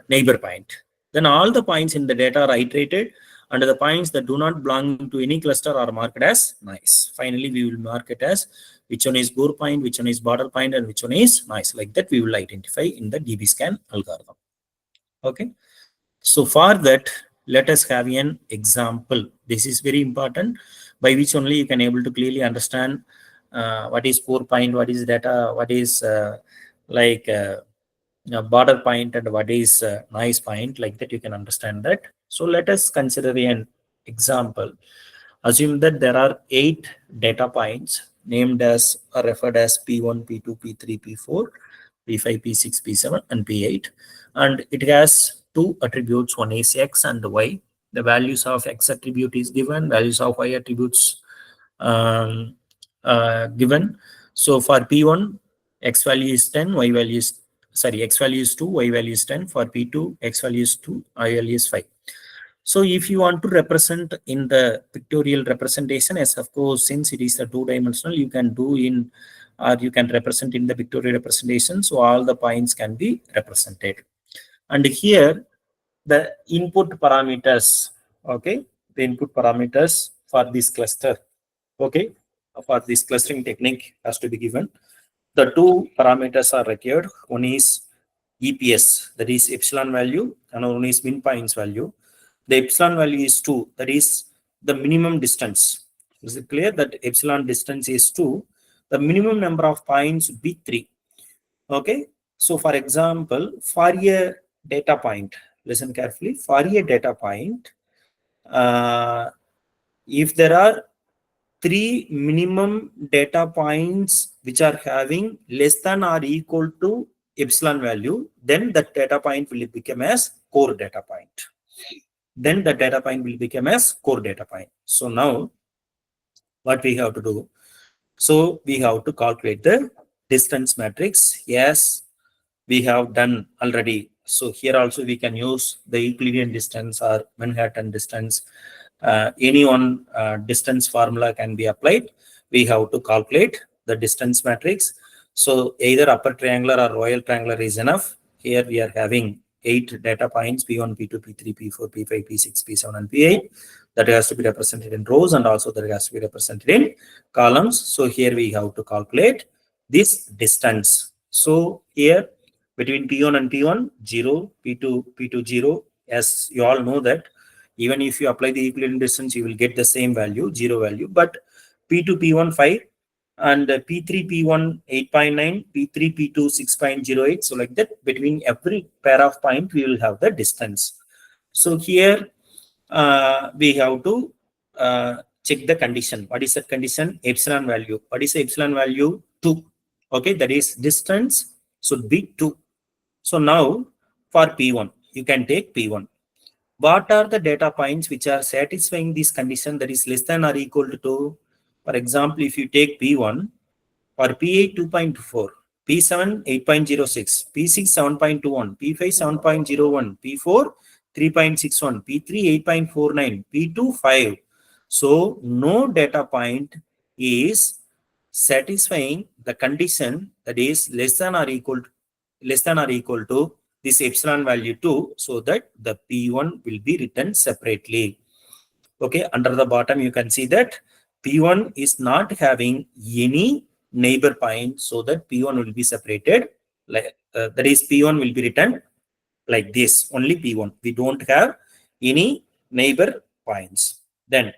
neighbor point. Then all the points in the data are iterated and the points that do not belong to any cluster are marked as noise. Finally, we will mark it as which one is core point, which one is border point, and which one is noise. Like that, we will identify in the DB scan algorithm. Okay. So for that, let us have an example. This is very important, by which only you can able to clearly understand what is core point, what is data, what is border point, and what is noise point. Like that, you can understand that. So let us consider an example. Assume that there are 8 data points named as or referred as P1, P2, P3, P4, P5, P6, P7, and P8. And it has two attributes. One is X and Y. The values of X attribute is given, values of Y attributes given. So for P1, X value is 10, Y value is, X value is 2, Y value is 10. For P2, X value is 2, Y value is 5. So if you want to represent in the pictorial representation, as of course, since it is a two-dimensional, you can do in, or you can represent in the pictorial representation. So all the points can be represented. And here, the input parameters, okay, the input parameters for this cluster, okay, for this clustering technique has to be given. The two parameters are required. One is EPS, that is epsilon value, and one is min points value. The epsilon value is 2, that is the minimum distance. Is it clear that epsilon distance is 2? The minimum number of points would be 3. Okay. So for example, for a data point, listen carefully, for a data point, if there are 3 minimum data points which are having less than or equal to epsilon value, then that data point will become as core data point. Then the data point will become as core data point. So now what we have to do? So we have to calculate the distance matrix. Yes, we have done already. So here also we can use the Euclidean distance or Manhattan distance. Any one distance formula can be applied. We have to calculate the distance matrix. So either upper triangular or royal triangular is enough. Here we are having 8 data points, P1, P2, P3, P4, P5, P6, P7, and P8. That has to be represented in rows, and also that has to be represented in columns. So here we have to calculate this distance. So here between P1 and P1, 0, P2, P2, 0. As you all know that even if you apply the Euclidean distance, you will get the same value, 0 value. But P2, P1, 5. And P3, P1, 8.9, P3, P2, 6.08. So like that, between every pair of point, we will have the distance. So here we have to check the condition. What is that condition? Epsilon value. What is the epsilon value? 2. Okay, that is distance should be 2. So now for P1, you can take P1. What are the data points which are satisfying this condition, that is less than or equal to 2? For example, if you take P1, for P8, 2.4, P7 8.06, P6 7.21, P5 7.01, P4 3.61, P3 8.49, P2 5. So no data point is satisfying the condition that is less than or equal to this epsilon value 2, so that the P1 will be written separately. Okay, under the bottom you can see that P1 is not having any neighbor point, so that P1 will be separated, like that is P1 will be written like this, only P1. We don't have any neighbor points. Then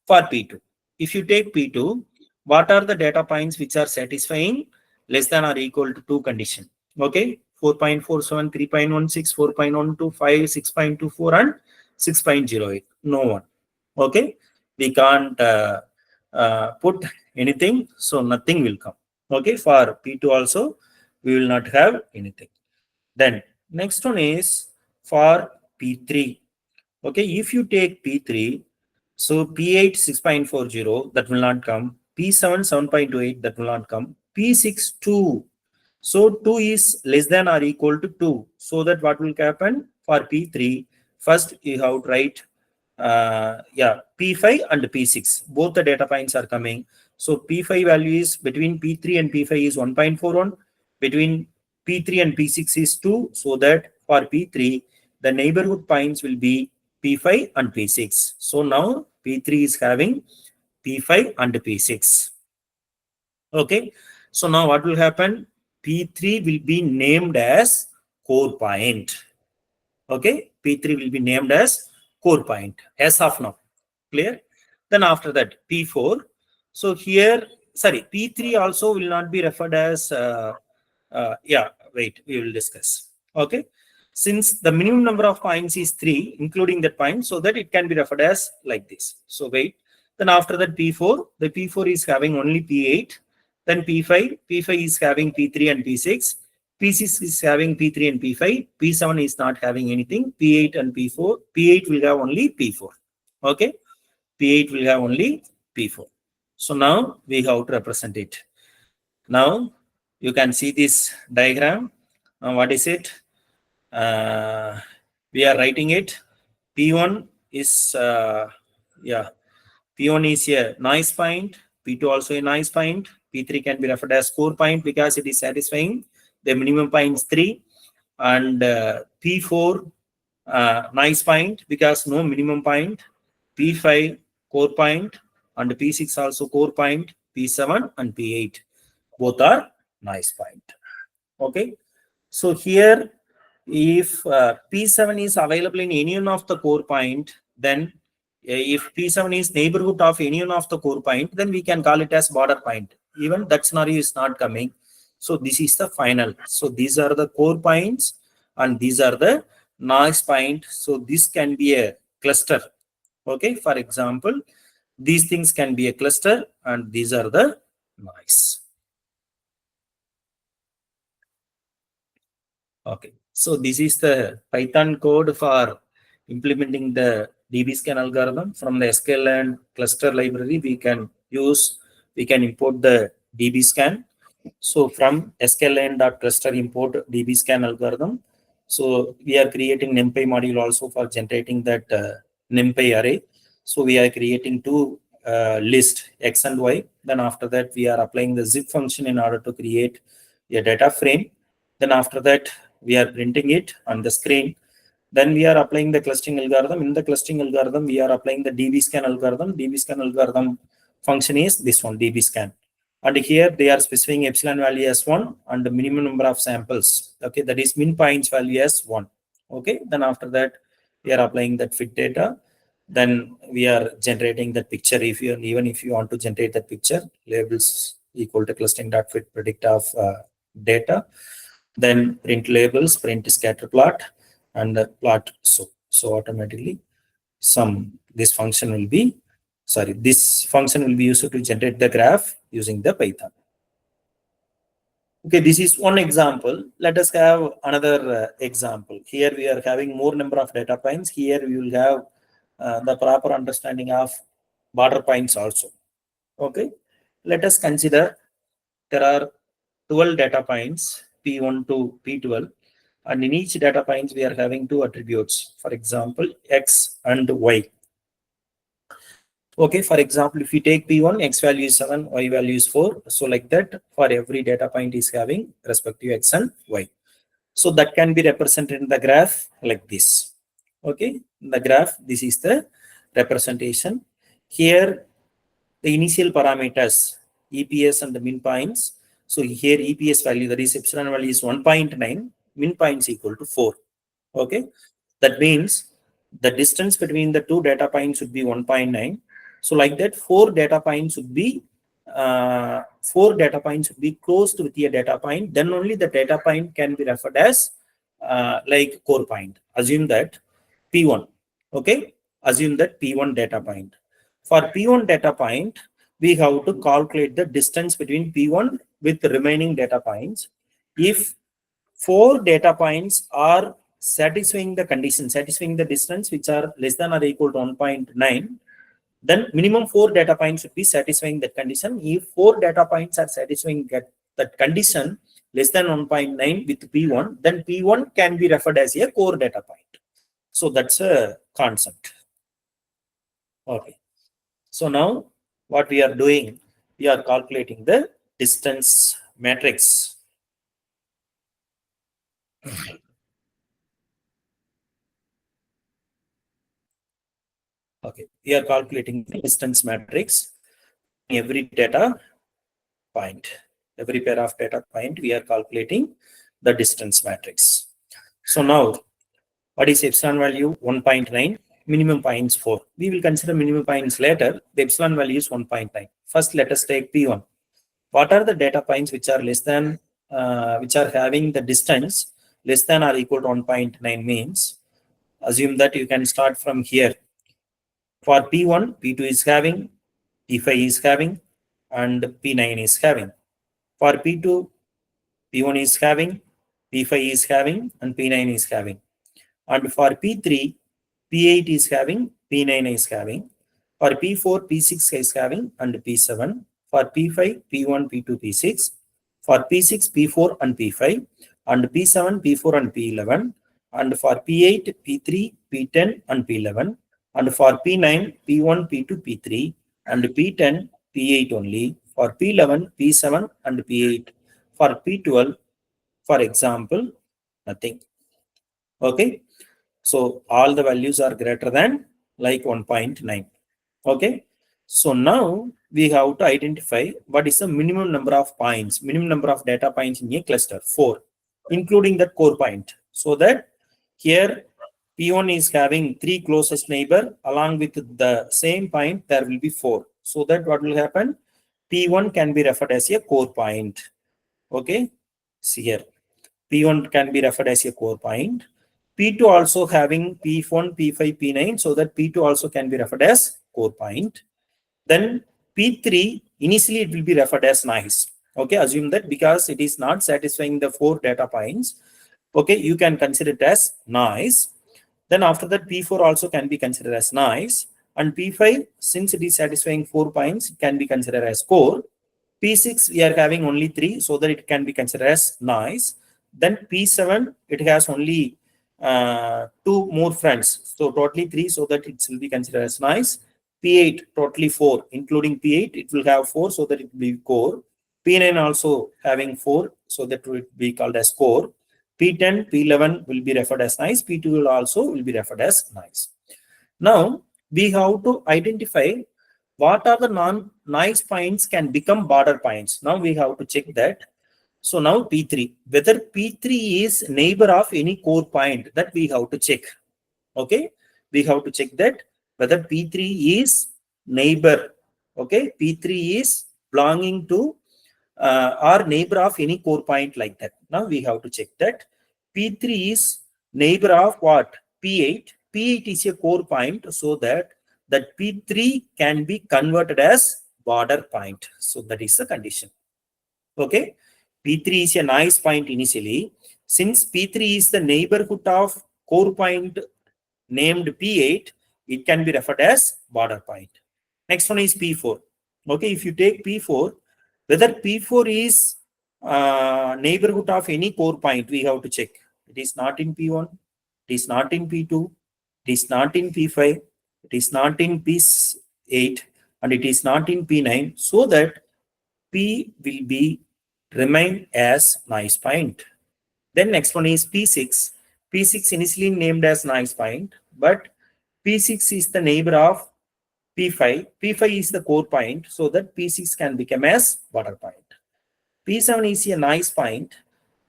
for P2, if you take P2, what are the data points which are satisfying less than or equal to 2 condition? Okay, 4.47, 3.16, 4.125, 6.24 and 6.08. No one. Okay, we can't put anything, so nothing will come. Okay, for P2 also we will not have anything. Then next one is for P3. Okay, if you take P3, so P8 6.40, that will not come. P7 7.28, that will not come. P6 2. So 2 is less than or equal to 2. So that what will happen for P3? First you have to write P5 and P6. Both the data points are coming. So P5 value is between P3 and P5 is 1.41. Between P3 and P6 is 2. So that for P3, the neighborhood points will be P5 and P6. So now P3 is having P5 and P6. Okay. So now what will happen? P3 will be named as core point. Okay. P3 will be named as core point as of now. Clear? Then after that, P4. So here, sorry, P3 also will not be referred as, wait, we will discuss. Okay. Since the minimum number of points is 3, including that point, so that it can be referred as like this. So wait. Then after that, P4, the P4 is having only P8. Then P5, P5 is having P3 and P6. P6 is having P3 and P5. P7 is not having anything. P8 and P4. P8 will have only P4. Okay. P8 will have only P4. So now we have to represent it. Now you can see this diagram. What is it? We are writing it. P1 is P1 is a noise point. P2 also a noise point. P3 can be referred as core point because it is satisfying the minimum points 3, and P4 noise point because no minimum point. P5 core point, and P6 also core point. P7 and P8 both are noise point. Okay, so here if P7 is available in any one of the core point, then if P7 is neighborhood of any one of the core point, then we can call it as border point. Even that scenario is not coming. So this is the final. So these are the core points and these are the noise point. So this can be a cluster. Okay, for example, these things can be a cluster and these are the noise. Okay, so this is the Python code for implementing the dbScan algorithm. From the sklearn cluster library, we can import the dbScan. So from sklearn.cluster import dbScan algorithm. So we are creating NumPy module also for generating that NumPy array. So we are creating two list X and Y. Then after that, we are applying the zip function in order to create a data frame. Then after that, we are printing it on the screen. Then we are applying the clustering algorithm. In the clustering algorithm, we are applying the dbScan algorithm. dbScan algorithm function is this one, dbScan. And here they are specifying epsilon value as 1 and the minimum number of samples. Okay, that is min points value as 1. Okay, then after that, we are applying that fit data. Then we are generating that picture. Even if you want to generate that picture, labels equal to clustering.fit predict of data. Then print labels, print scatter plot, and plot so automatically this function will be used to generate the graph using the Python. Okay, this is one example. Let us have another example. Here we are having more number of data points. Here we will have the proper understanding of border points also. Okay, let us consider there are 12 data points, P1 to P12, and in each data points we are having two attributes, for example, X and Y. Okay, for example, if you take P1, X value is 7, Y value is 4. So like that, for every data point is having respective X and Y. So that can be represented in the graph like this. Okay, in the graph, this is the representation. Here, the initial parameters, EPS and the min points. So here EPS value, that is epsilon value is 1.9, min points equal to 4. Okay, that means the distance between the two data points should be 1.9. So like that, four data points should be closed with a data point. Then only the data point can be referred as like core point. Assume that P1. Okay, assume that P1 data point. For P1 data point, we have to calculate the distance between P1 with the remaining data points. If four data points are satisfying the condition, satisfying the distance which are less than or equal to 1.9, then minimum four data points should be satisfying that condition. If four data points are satisfying that condition less than 1.9 with P1, then P1 can be referred as a core data point. So that's a concept. Okay. So now what we are doing, we are calculating the distance matrix. Okay, we are calculating the distance matrix every data point. Every pair of data point, we are calculating the distance matrix. So now, what is epsilon value? 1.9, minimum points 4. We will consider minimum points later. The epsilon value is 1.9. First, let us take P1. What are the data points which are less than, which are having the distance less than or equal to 1.9 means? Assume that you can start from here. For P1, P2 is having, P5 is having, and P9 is having. For P2, P1 is having, P5 is having, and P9 is having. And for P3, P8 is having, P9 is having. For P4, P6 is having, and P7. For P5, P1, P2, P6. For P6, P4 and P5. And P7, P4 and P11. And for P8, P3, P10 and P11. And for P9, P1, P2, P3. And P10, P8 only. For P11, P7 and P8. For P12, for example, nothing. Okay. So all the values are greater than like 1.9. Okay. So now we have to identify what is the minimum number of points, minimum number of data points in a cluster, 4, including the core point. So that here P1 is having 3 closest neighbor, along with the same point, there will be 4. So that what will happen? P1 can be referred as a core point. Okay. See here. P1 can be referred as a core point. P2 also having P1, P5, P9, so that P2 also can be referred as core point. Then P3, initially it will be referred as noise. Okay, assume that because it is not satisfying the 4 data points, okay, you can consider it as noise. Then after that, P4 also can be considered as noise. And P5, since it is satisfying 4 points, can be considered as core. P6, we are having only 3, so that it can be considered as noise. Then P7, it has only 2 more friends, so totally 3, so that it will be considered as noise. P8, totally 4, including P8, it will have 4, so that it will be core. P9 also having 4, so that will be called as core. P10, P11 will be referred as noise. P2 will also be referred as noise. Now, we have to identify what are the non-noise points can become border points. Now we have to check that. So now P3, whether P3 is neighbor of any core point, that we have to check. Okay, we have to check that whether P3 is neighbor. Okay, P3 is belonging to or neighbor of any core point like that. Now we have to check that. P3 is neighbor of what? P8. P8 is a core point, so that P3 can be converted as border point. So that is the condition. Okay, P3 is a nice point initially. Since P3 is the neighborhood of core point named P8, it can be referred as border point. Next one is P4. Okay, if you take P4, whether P4 is neighborhood of any core point, we have to check. It is not in P1, it is not in P2, it is not in P5, it is not in P8, and it is not in P9, so that P will be remain as noise point. Then next one is P6. P6 initially named as noise point, but P6 is the neighbor of P5. P5 is the core point, so that P6 can become as border point. P7 is a noise point,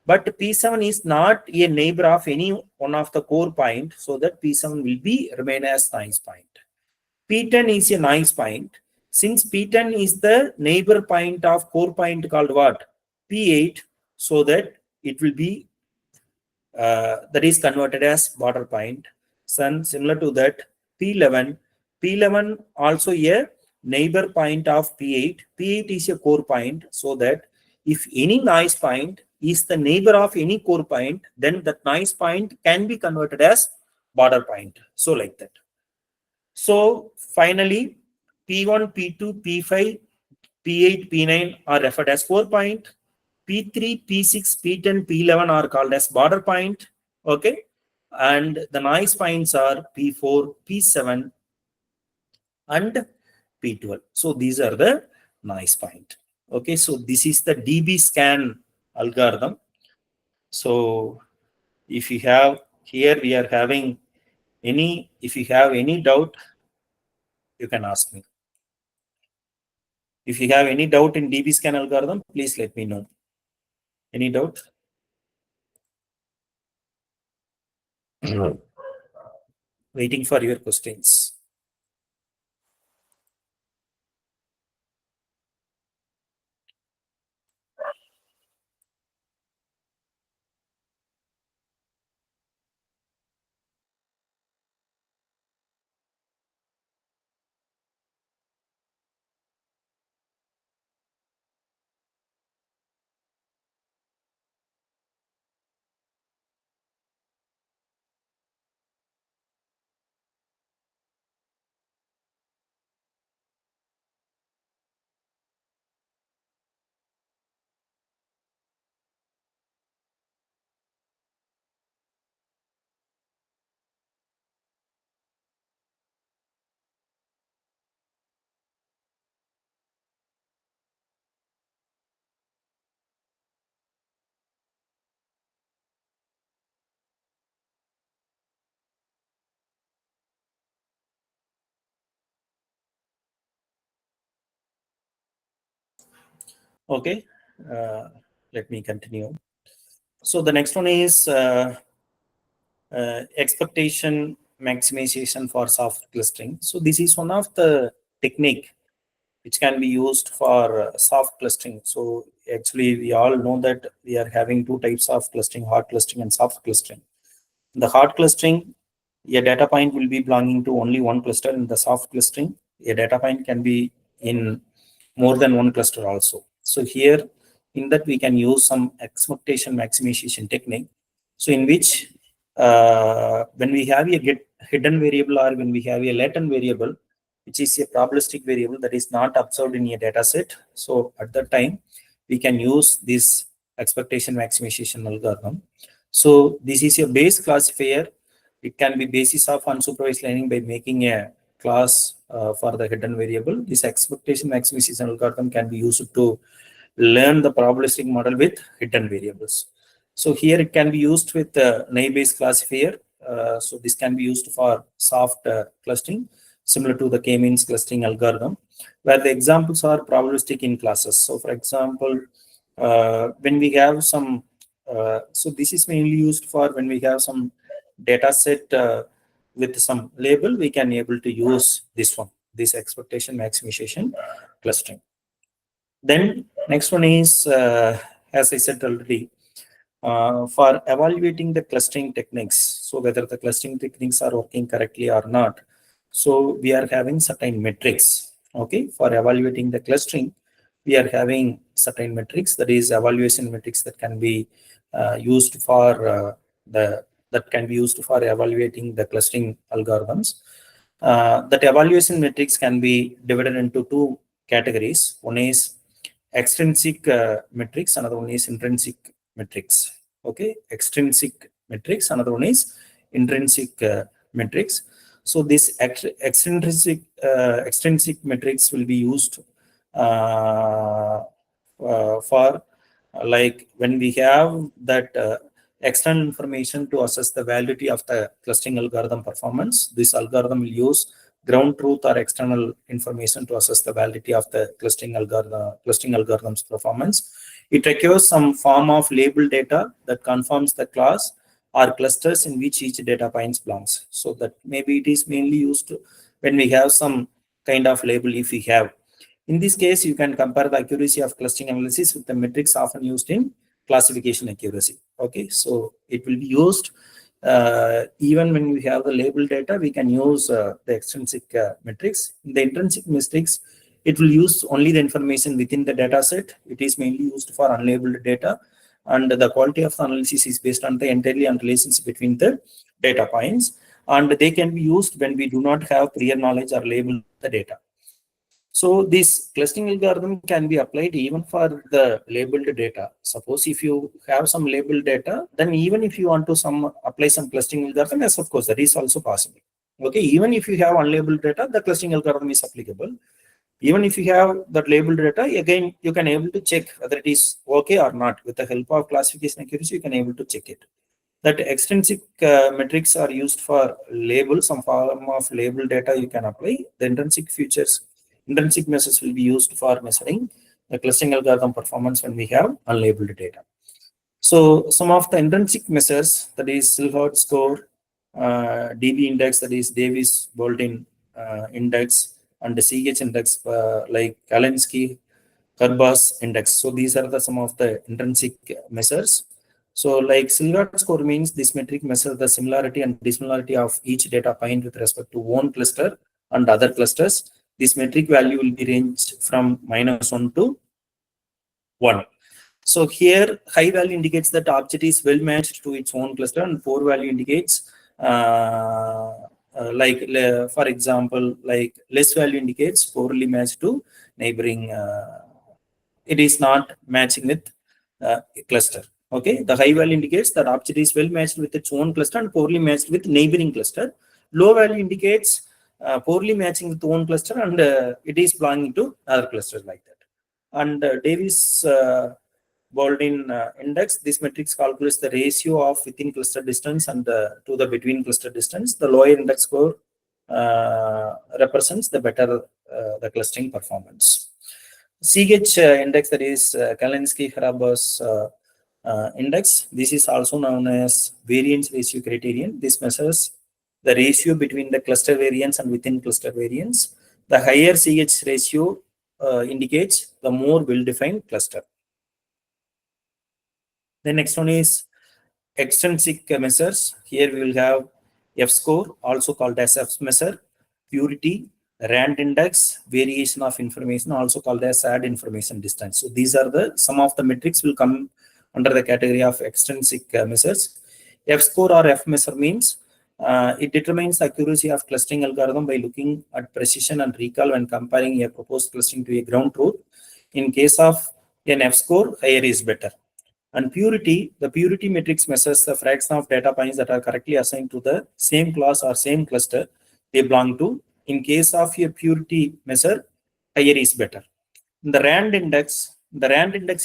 but P7 is not a neighbor of any one of the core point, so that P7 will be remain as noise point. P10 is a noise point. Since P10 is the neighbor point of core point called what? P8, so that it will be that is converted as border point. Similar to that, P11. P11 also a neighbor point of P8. P8 is a core point, so that if any noise point is the neighbor of any core point, then that noise point can be converted as border point. So like that. So finally, P1, P2, P5, P8, P9 are referred as core point. P3, P6, P10, P11 are called as border point. Okay. And the noise points are P4, P7, and P12. So these are the noise point. Okay. So this is the DB scan algorithm. So if you have here, we are having if you have any doubt, you can ask me. If you have any doubt in DB scan algorithm, please let me know. Any doubt? Waiting for your questions. Okay, let me continue. So the next one is expectation maximization for soft clustering. So this is one of the technique which can be used for soft clustering. So actually, we all know that we are having two types of clustering: hard clustering and soft clustering. In the hard clustering, a data point will be belonging to only one cluster. In the soft clustering, a data point can be in more than one cluster also. So here, in that, we can use some expectation maximization technique. So in which, when we have a hidden variable, or when we have a latent variable, which is a probabilistic variable that is not observed in a data set. So at that time, we can use this expectation maximization algorithm. So this is a base classifier. It can be basis of unsupervised learning by making a class for the hidden variable. This expectation maximization algorithm can be used to learn the probabilistic model with hidden variables. So here it can be used with naive-Bayes classifier. So this can be used for soft clustering, similar to the k-means clustering algorithm, where the examples are probabilistic in classes. So for example, when we have some, so this is mainly used for when we have some data set with some label, we can able to use this one, this expectation maximization clustering. Then next one is, as I said already, for evaluating the clustering techniques. So whether the clustering techniques are working correctly or not. So we are having certain metrics. Okay, for evaluating the clustering, we are having certain metrics, that is evaluation metrics that can be used for evaluating the clustering algorithms. That evaluation metrics can be divided into two categories. One is extrinsic metrics, another one is intrinsic metrics. Okay, extrinsic metrics, another one is intrinsic metrics. So this extrinsic metrics will be used for like when we have that external information to assess the validity of the clustering algorithm performance. This algorithm will use ground truth or external information to assess the validity of the clustering algorithm's performance. It requires some form of label data that confirms the class or clusters in which each data point belongs. So that maybe it is mainly used when we have some kind of label. If we have, in this case, you can compare the accuracy of clustering analysis with the metrics often used in classification accuracy. Okay, so it will be used even when we have the label data, we can use the extrinsic metrics. In the intrinsic metrics, it will use only the information within the data set. It is mainly used for unlabeled data, and the quality of the analysis is based on the entirely on relationship between the data points, and they can be used when we do not have prior knowledge or label the data. So this clustering algorithm can be applied even for the labeled data. Suppose if you have some labeled data, then even if you want to apply some clustering algorithm, yes, of course, that is also possible. Okay, even if you have unlabeled data, the clustering algorithm is applicable. Even if you have that labeled data, again, you can able to check whether it is okay or not. With the help of classification accuracy, you can able to check it. That extrinsic metrics are used for label, some form of label data you can apply. The intrinsic measures will be used for measuring the clustering algorithm performance when we have unlabeled data. So some of the intrinsic measures, that is Silhouette score, DB index, that is Davis Baldwin index, and the CH index like Kalinske Karbas index. So these are some of the intrinsic measures. So like Silhouette score means this metric measures the similarity and dissimilarity of each data point with respect to one cluster and other clusters. This metric value will be ranged from -1 to 1. So here high value indicates that object is well matched to its own cluster, and poor value indicates for example, like less value indicates poorly matched to neighboring. It is not matching with cluster. Okay, the high value indicates that object is well matched with its own cluster and poorly matched with neighboring cluster. Low value indicates poorly matching with own cluster and it is belonging to other clusters like that. And Davis Baldwin index, this matrix calculates the ratio of within cluster distance and to the between cluster distance. The lower index score represents the better the clustering performance. CH index, that is Kalinske-Karbas index. This is also known as variance ratio criterion. This measures the ratio between the cluster variance and within cluster variance. The higher CH ratio indicates the more well-defined cluster. The next one is extrinsic measures. Here we will have F score, also called as F measure, purity, rand index, variation of information, also called as add information distance. So these are some of the metrics will come under the category of extrinsic measures. F score or F measure means it determines the accuracy of clustering algorithm by looking at precision and recall when comparing a proposed clustering to a ground truth. In case of an F score, higher is better. And purity, the purity matrix measures the fraction of data points that are correctly assigned to the same class or same cluster they belong to. In case of a purity measure, higher is better. The RAND index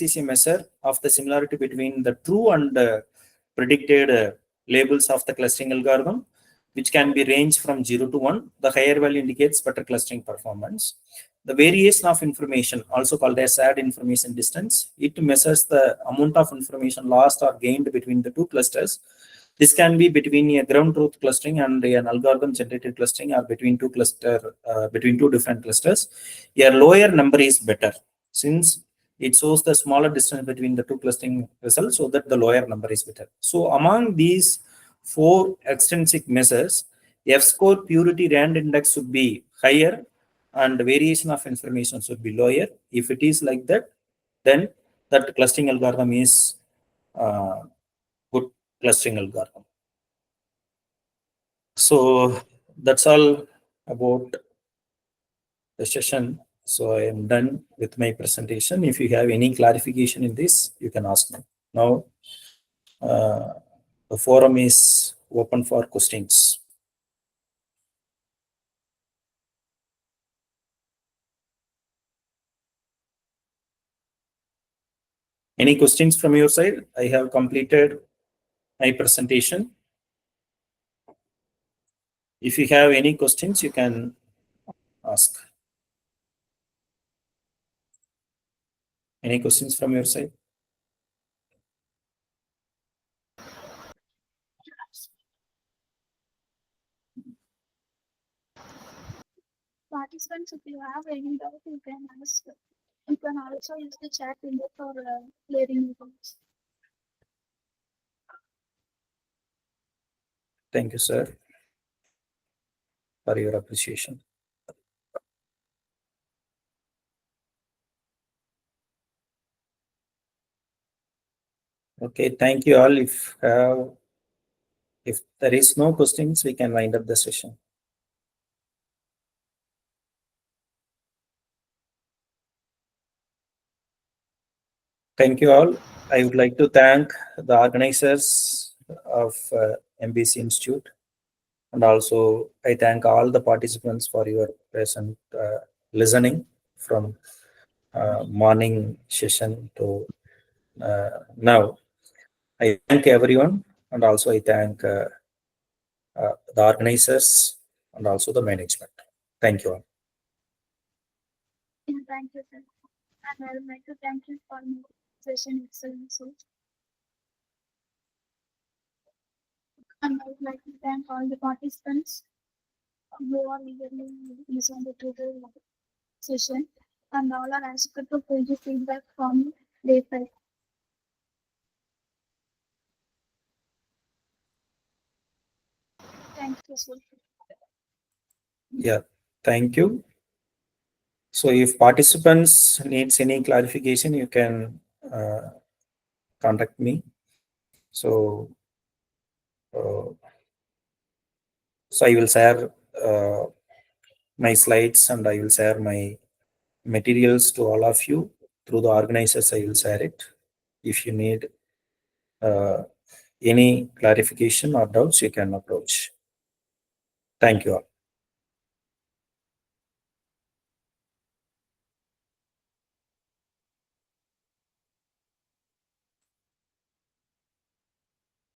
is a measure of the similarity between the true and predicted labels of the clustering algorithm, which can be ranged from 0 to 1. The higher value indicates better clustering performance. The variation of information, also called as add information distance, it measures the amount of information lost or gained between the two clusters. This can be between a ground truth clustering and an algorithm generated clustering, or between two different clusters. A lower number is better, since it shows the smaller distance between the two clustering results, so that the lower number is better. So among these four extrinsic measures, F score, purity, rand index should be higher and variation of information should be lower. If it is like that, then that clustering algorithm is good clustering algorithm. So that's all about the session. So I am done with my presentation. If you have any clarification in this, you can ask me. Now, uh, the forum is open for questions. Any questions from your side? I have completed my presentation. If you have any questions, you can ask. Any questions from your side? Participants, if you have any doubt, you can ask. You can also use the chat window for clearing your doubts. Thank you, sir, for your appreciation. Okay, thank you all. If there is no questions, we can wind up the session. Thank you all. I would like to thank the organizers of MBC Institute, and also I thank all the participants for your present listening from morning session to now. I thank everyone, and also I thank the organizers and also the management. Thank you all. Yeah, thank you, sir. And I would like to thank you for your session excellence. And I would like to thank all the participants who are eagerly listening to the session. And all are asked to give feedback from Day5. Thank you, sir. Yeah, thank you. So if participants needs any clarification, you can contact me. So, uh, so I will share my slides and I will share my materials to all of you through the organizers. I will share it. If you need any clarification or doubts, you can approach. Thank you all.